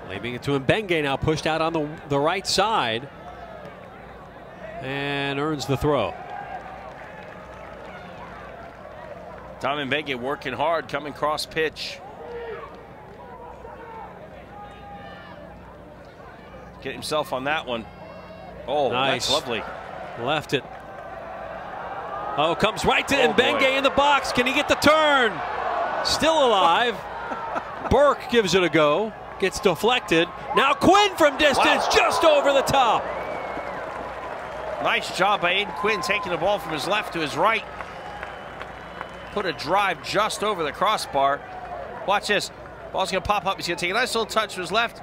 Leaving it to Mbenge, now pushed out on the right side. And earns the throw. Tom Mbenge working hard, coming cross pitch. Get himself on that one. Oh, nice. That's lovely. Left it. Oh, comes right to Mbenge boy. in the box. Can he get the turn? Still alive. Burke gives it a go. Gets deflected. Now Quinn from distance, just over the top. Nice job by Aiden Quinn taking the ball from his left to his right. Put a drive just over the crossbar. Watch this. Ball's going to pop up. He's going to take a nice little touch to his left.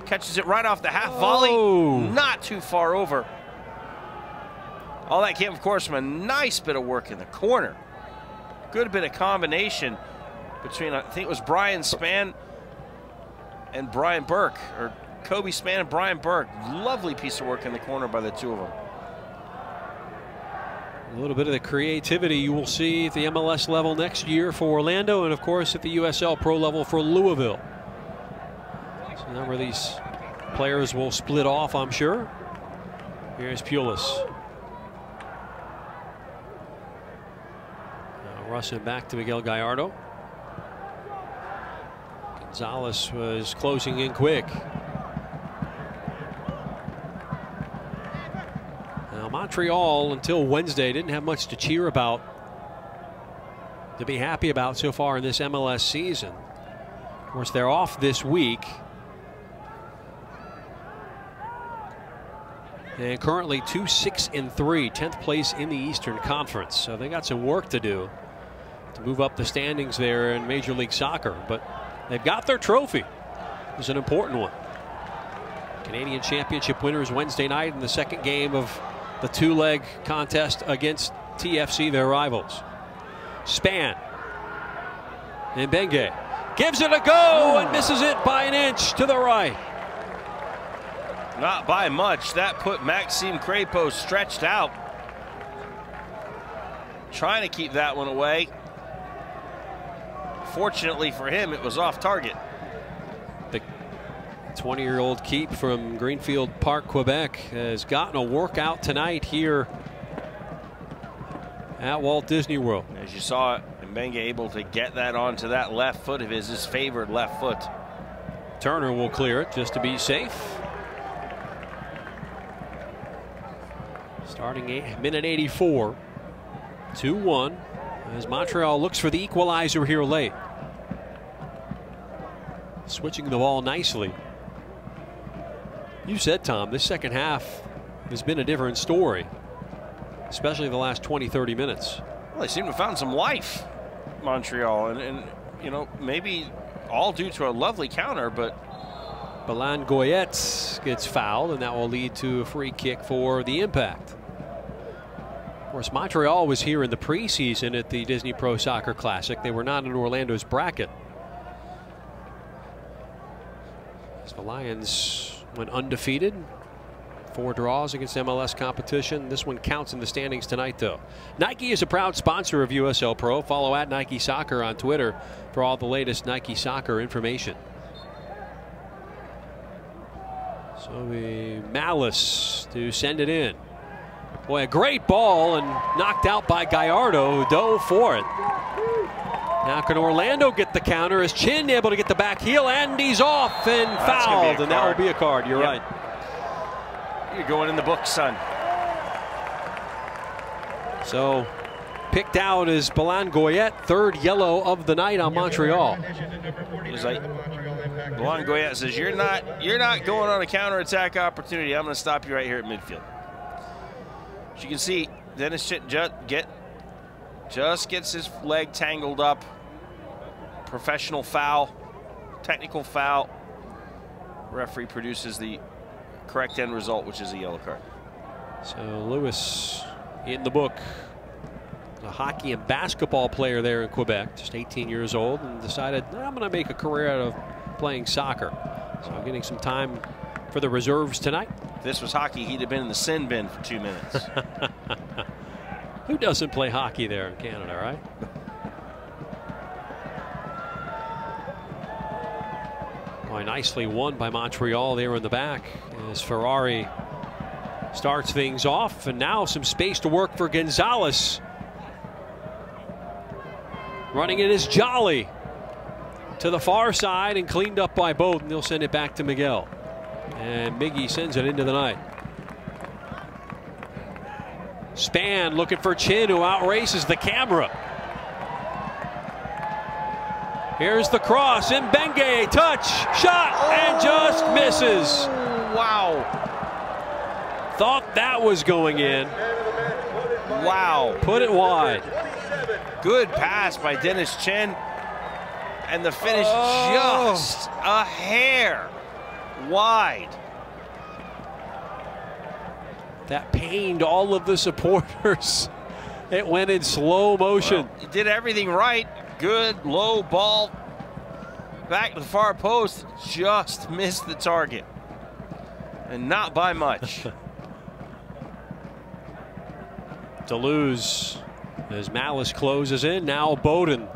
Catches it right off the half volley. Not too far over. All that came, of course, from a nice bit of work in the corner. Good bit of combination between, I think it was Brian Span and Brian Burke, or Kobe Span and Brian Burke. Lovely piece of work in the corner by the 2 of them. A little bit of the creativity you will see at the MLS level next year for Orlando, and of course at the USL Pro level for Louisville. So a number of these players will split off, I'm sure. Here's Pulis. Rushing back to Miguel Gallardo. Gonzalez was closing in quick. Now Montreal until Wednesday didn't have much to cheer about, to be happy about so far in this MLS season. Of course, they're off this week. And currently 2-6-3, 10th place in the Eastern Conference. So they got some work to do to move up the standings there in Major League Soccer. But they've got their trophy. It was an important one. Canadian Championship winners Wednesday night in the second game of the 2-leg contest against TFC, their rivals. Span. And Mbenge gives it a go and misses it by an inch to the right. Not by much. That put Maxime Crépeau stretched out. Trying to keep that one away. Fortunately for him, it was off target. The 20-year-old keep from Greenfield Park, Quebec, has gotten a workout tonight here at Walt Disney World. As you saw, Mbenge able to get that onto that left foot of his favored left foot. Turner will clear it just to be safe. Starting minute 84. 2-1 as Montreal looks for the equalizer here late. Switching the ball nicely. You said, Tom, this second half has been a different story, especially the last 20-30 minutes. Well, they seem to have found some life, Montreal, and you know, maybe all due to a lovely counter, but Belan-Goyette gets fouled, and that will lead to a free kick for the Impact. Of course, Montreal was here in the preseason at the Disney Pro Soccer Classic. They were not in Orlando's bracket. As the Lions went undefeated, 4 draws against MLS competition. This one counts in the standings tonight, though. Nike is a proud sponsor of USL Pro. Follow at Nike Soccer on Twitter for all the latest Nike Soccer information. So the Malice to send it in. Boy, a great ball and knocked out by Gallardo, who dove for it. Now can Orlando get the counter? Is Chin able to get the back heel? And he's off and fouled, and that will be a card. You're right. You're going in the book, son. So picked out is Belan-Goyette, 3rd yellow of the night on Montreal. It's like Belan-Goyette says, you're not going on a counterattack opportunity. I'm going to stop you right here at midfield. As you can see, Dennis just gets his leg tangled up. Professional foul, technical foul. Referee produces the correct end result, which is a yellow card. So Lewis in the book. A hockey and basketball player there in Quebec, just 18 years old, and decided, I'm going to make a career out of playing soccer. So getting some time for the reserves tonight. If this was hockey, he'd have been in the sin bin for 2 minutes. Who doesn't play hockey there in Canada, right? Boy, nicely won by Montreal there in the back as Ferrari starts things off, and now some space to work for Gonzalez. Running it is Jolly to the far side and cleaned up by Bowden. They'll send it back to Miguel. And Miggy sends it into the night. Span looking for Chin, who outraces the camera. Here's the cross. Mbenge, touch, shot, and just misses. Wow. Thought that was going in. Wow. Put it wide. Good pass by Dennis Chin. And the finish just a hair wide. That pained all of the supporters. It went in slow motion. Well, he did everything right. Good low ball back to the far post. Just missed the target. And not by much. Deleuze as Malice closes in. Now Bowden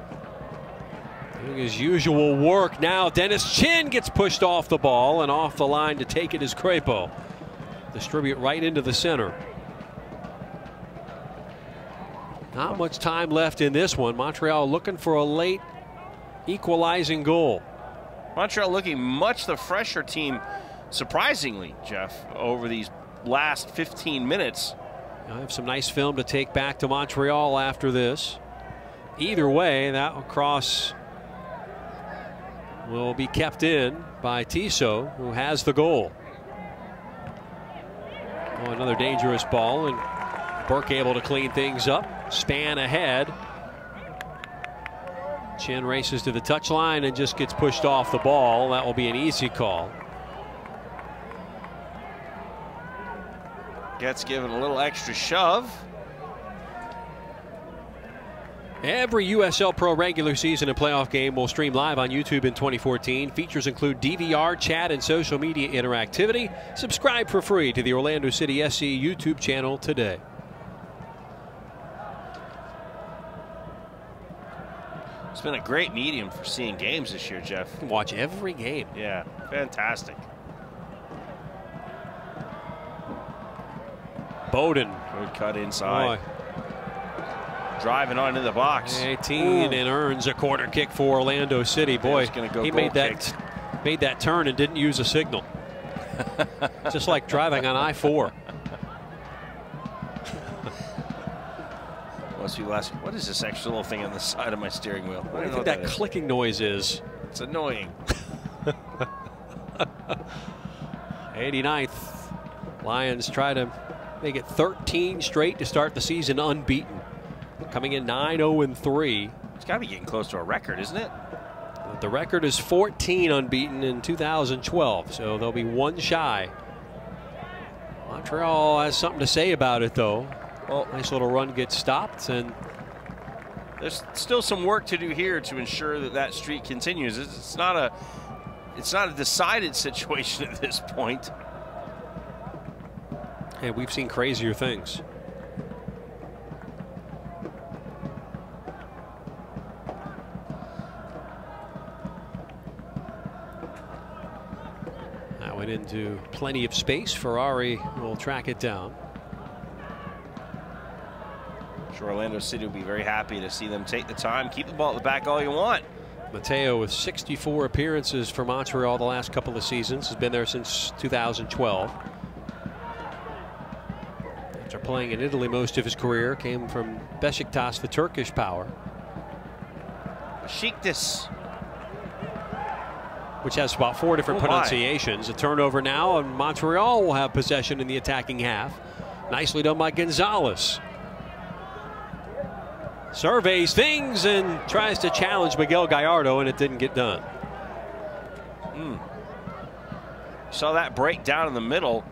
doing his usual work. Now Dennis Chin gets pushed off the ball, and off the line to take it is Crepo. Distribute right into the center. Not much time left in this one. Montreal looking for a late equalizing goal. Montreal looking much the fresher team, surprisingly, Jeff, over these last 15 minutes. I have some nice film to take back to Montreal after this. Either way, that cross will be kept in by Tissot, who has the goal. Oh, another dangerous ball, and Burke able to clean things up. Span ahead. Chin races to the touchline and just gets pushed off the ball. That will be an easy call. Gets given a little extra shove. Every USL Pro regular season and playoff game will stream live on YouTube in 2014. Features include DVR, chat, and social media interactivity. Subscribe for free to the Orlando City SC YouTube channel today. It's been a great medium for seeing games this year, Jeff. You can watch every game. Yeah, fantastic. Bowden. Good cut inside. Boy. Driving onto the box. 18 and earns a corner kick for Orlando City. Boy, he made that made that turn and didn't use a signal. Just like driving on I-4. Most people ask, what is this extra little thing on the side of my steering wheel? What do you think that clicking noise is? It's annoying. 89th. Lions try to make it 13 straight to start the season unbeaten. Coming in 9-0-3. It's got to be getting close to a record, isn't it? The record is 14 unbeaten in 2012, so they'll be one shy. Montreal has something to say about it, though. Well, nice little run gets stopped, and there's still some work to do here to ensure that that streak continues. It's not a decided situation at this point. And we've seen crazier things. That went into plenty of space. Ferrari will track it down. Sure, Orlando City will be very happy to see them take the time, keep the ball at the back all you want. Matteo with 64 appearances for Montreal the last couple of seasons, has been there since 2012. After playing in Italy most of his career, came from Beşiktaş, the Turkish power. Beşiktaş, which has about 4 different pronunciations. A turnover now, and Montreal will have possession in the attacking half. Nicely done by Gonzalez. Surveys things and tries to challenge Miguel Gallardo, and it didn't get done. Saw that break down in the middle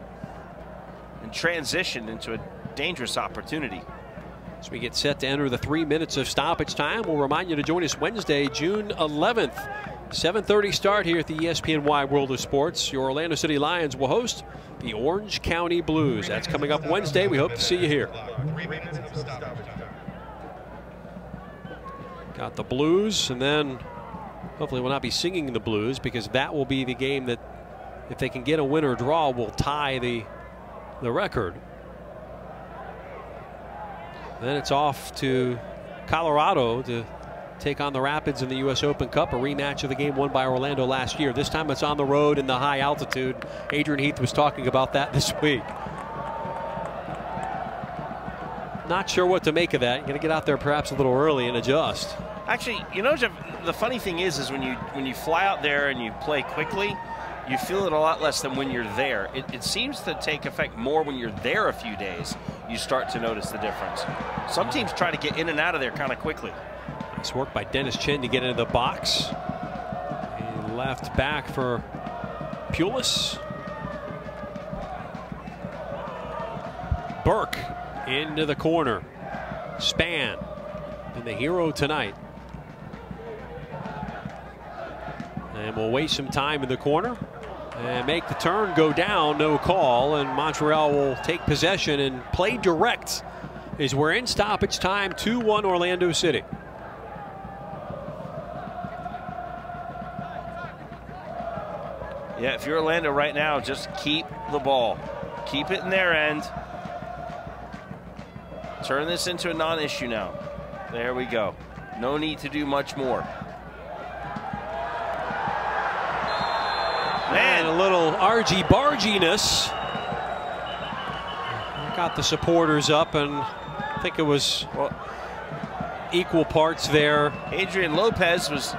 and transitioned into a dangerous opportunity. As we get set to enter the 3 minutes of stoppage time, we'll remind you to join us Wednesday, June 11th. 7:30 start here at the ESPN Wide World of Sports. Your Orlando City Lions will host the Orange County Blues. That's coming up Wednesday. We hope to see you here. Got the Blues, and then hopefully we'll not be singing the Blues, because that will be the game that, if they can get a win or draw, will tie the record. Then it's off to Colorado to take on the Rapids in the U.S. Open Cup, a rematch of the game won by Orlando last year. This time it's on the road in the high altitude. Adrian Heath was talking about that this week. Not sure what to make of that. You're going to get out there perhaps a little early and adjust. Actually, you know, Jeff, the funny thing is when you fly out there and you play quickly, you feel it a lot less than when you're there. It seems to take effect more when you're there a few days. You start to notice the difference. Some teams try to get in and out of there kind of quickly. Nice work by Dennis Chin to get into the box. He left back for Pulis. Burke into the corner. Span, and the hero tonight. And we'll waste some time in the corner and make the turn go down. No call, and Montreal will take possession and play direct as we're in stoppage time. 2-1 Orlando City. Yeah, if you're Orlando right now, just keep the ball. Keep it in their end. Turn this into a non-issue now. There we go. No need to do much more. Man, a little argy-barginess. Got the supporters up, and I think it was equal parts there. Adrian Lopez was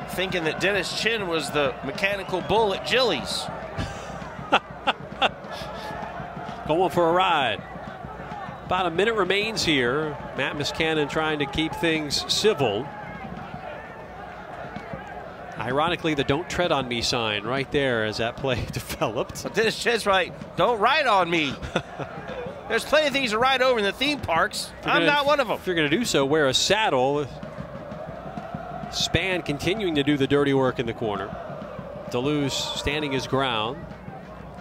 thinking that Dennis Chin was the mechanical bull at Jilly's. Going for a ride. About a minute remains here. Matt Miscannon trying to keep things civil. Ironically, the "don't tread on me" sign right there as that play developed. But Dennis Chin's right, don't ride on me. There's plenty of things to ride over in the theme parks. I'm not one of them. If you're going to do so, wear a saddle. Span continuing to do the dirty work in the corner. Deleuze standing his ground.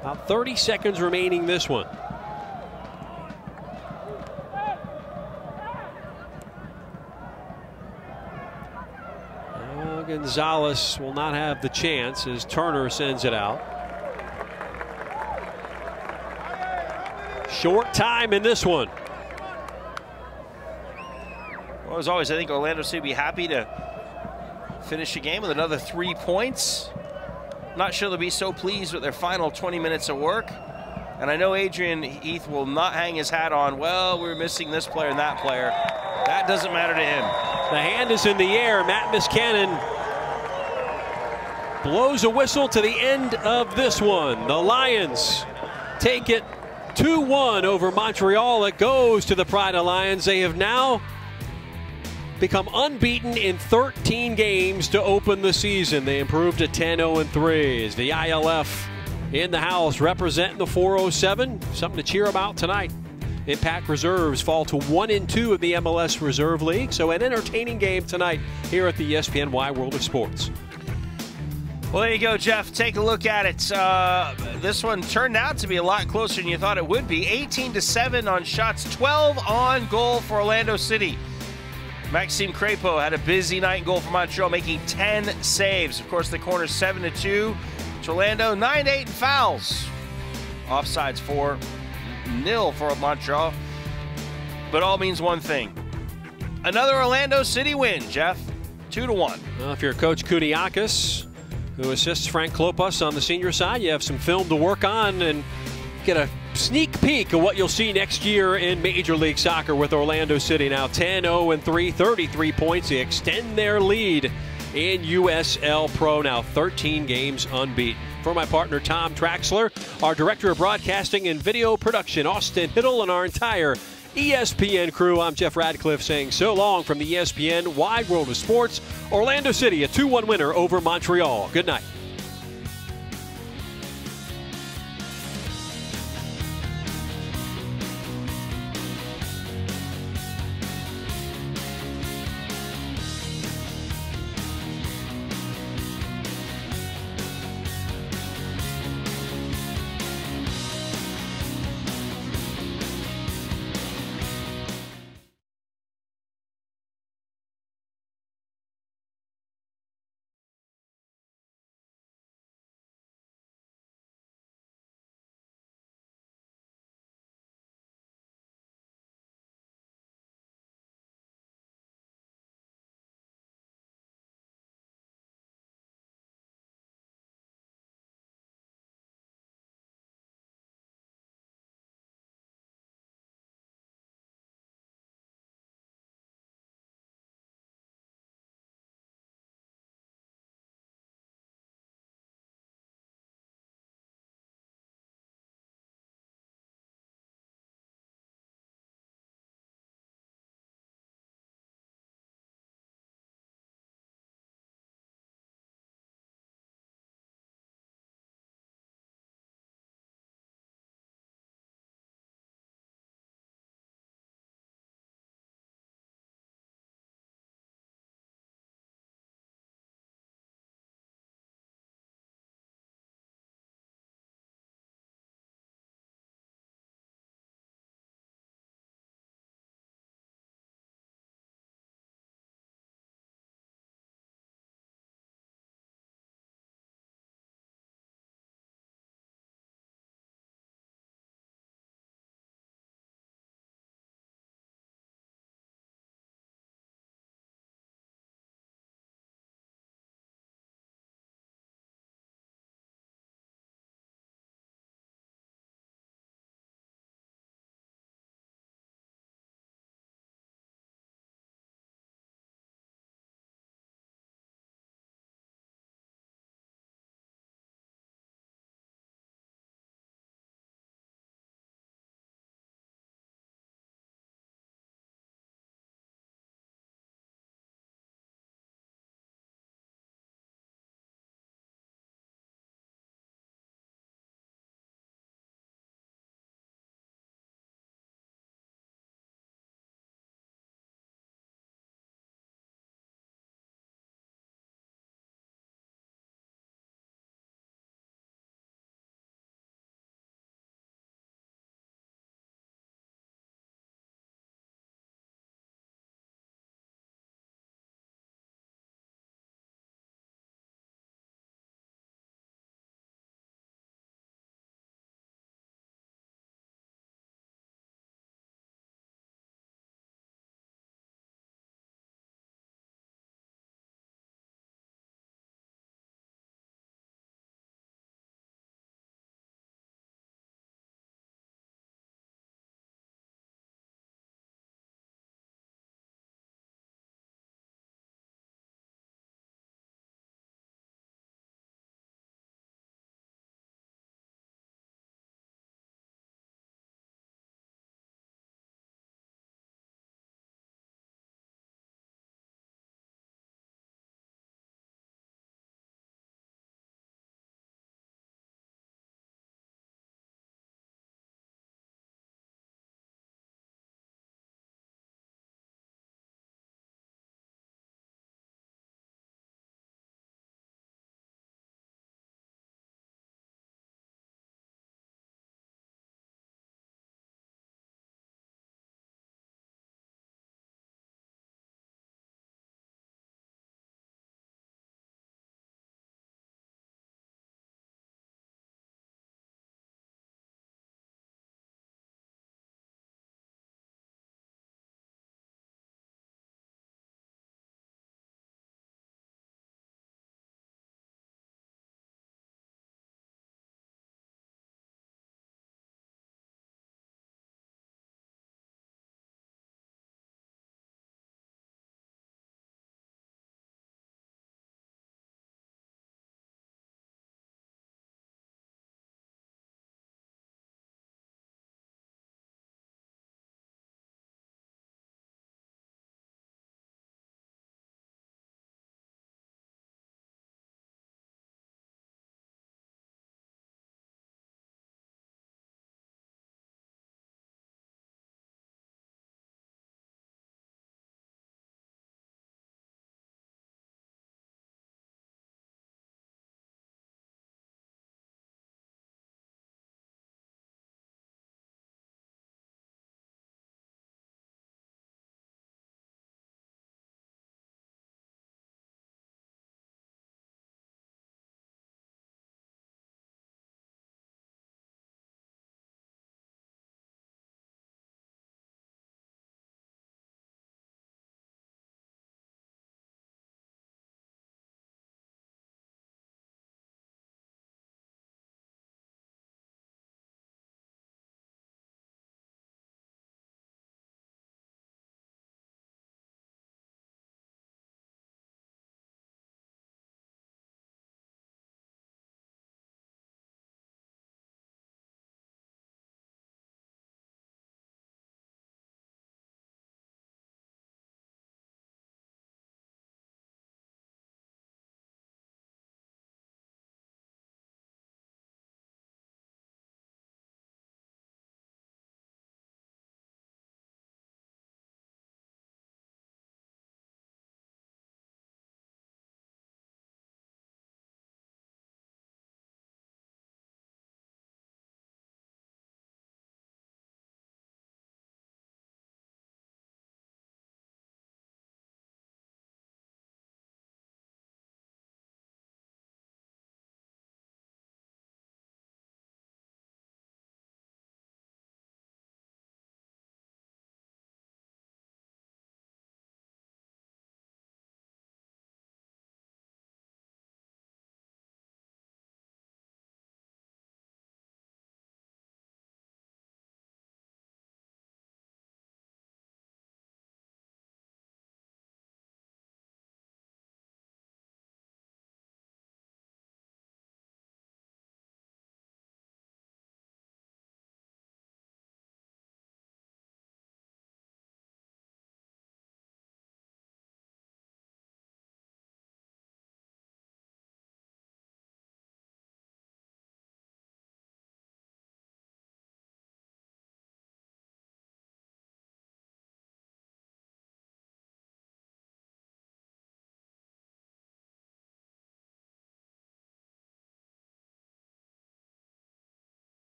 About 30 seconds remaining this one. Gonzalez will not have the chance as Turner sends it out. Short time in this one. Well, as always, I think Orlando City will be happy to finish the game with another 3 points. Not sure they'll be so pleased with their final 20 minutes of work. And I know Adrian Heath will not hang his hat on, well, we're missing this player and that player. That doesn't matter to him. The hand is in the air. Matt Miskanen blows a whistle to the end of this one. The Lions take it 2-1 over Montreal. It goes to the Pride of Lions. They have now become unbeaten in 13 games to open the season. They improved to 10-0-3 as the ILF in the house representing the 407. Something to cheer about tonight. Impact reserves fall to 1-2 of the MLS Reserve League. So an entertaining game tonight here at the ESPN Wide World of Sports. Well, there you go, Jeff. Take a look at it. This one turned out to be a lot closer than you thought it would be. 18-7 on shots, 12 on goal for Orlando City. Maxime Crépeau had a busy night in goal for Montreal, making 10 saves. Of course, the corner 7-2 to Orlando, 9-8 in fouls. Offsides 4-0 for Montreal. But all means one thing. Another Orlando City win, Jeff. 2-1. Well, if you're Coach Kuniakis, who assists Frank Klopas on the senior side, you have some film to work on and get a sneak peek of what you'll see next year in Major League Soccer with Orlando City. Now 10-0-3, 33 points. They extend their lead in USL Pro, now 13 games unbeaten. For my partner Tom Traxler, our Director of Broadcasting and Video Production, Austin Hiddle, and our entire ESPN crew, I'm Jeff Radcliffe saying so long from the ESPN Wide World of Sports. Orlando City, a 2-1 winner over Montreal. Good night.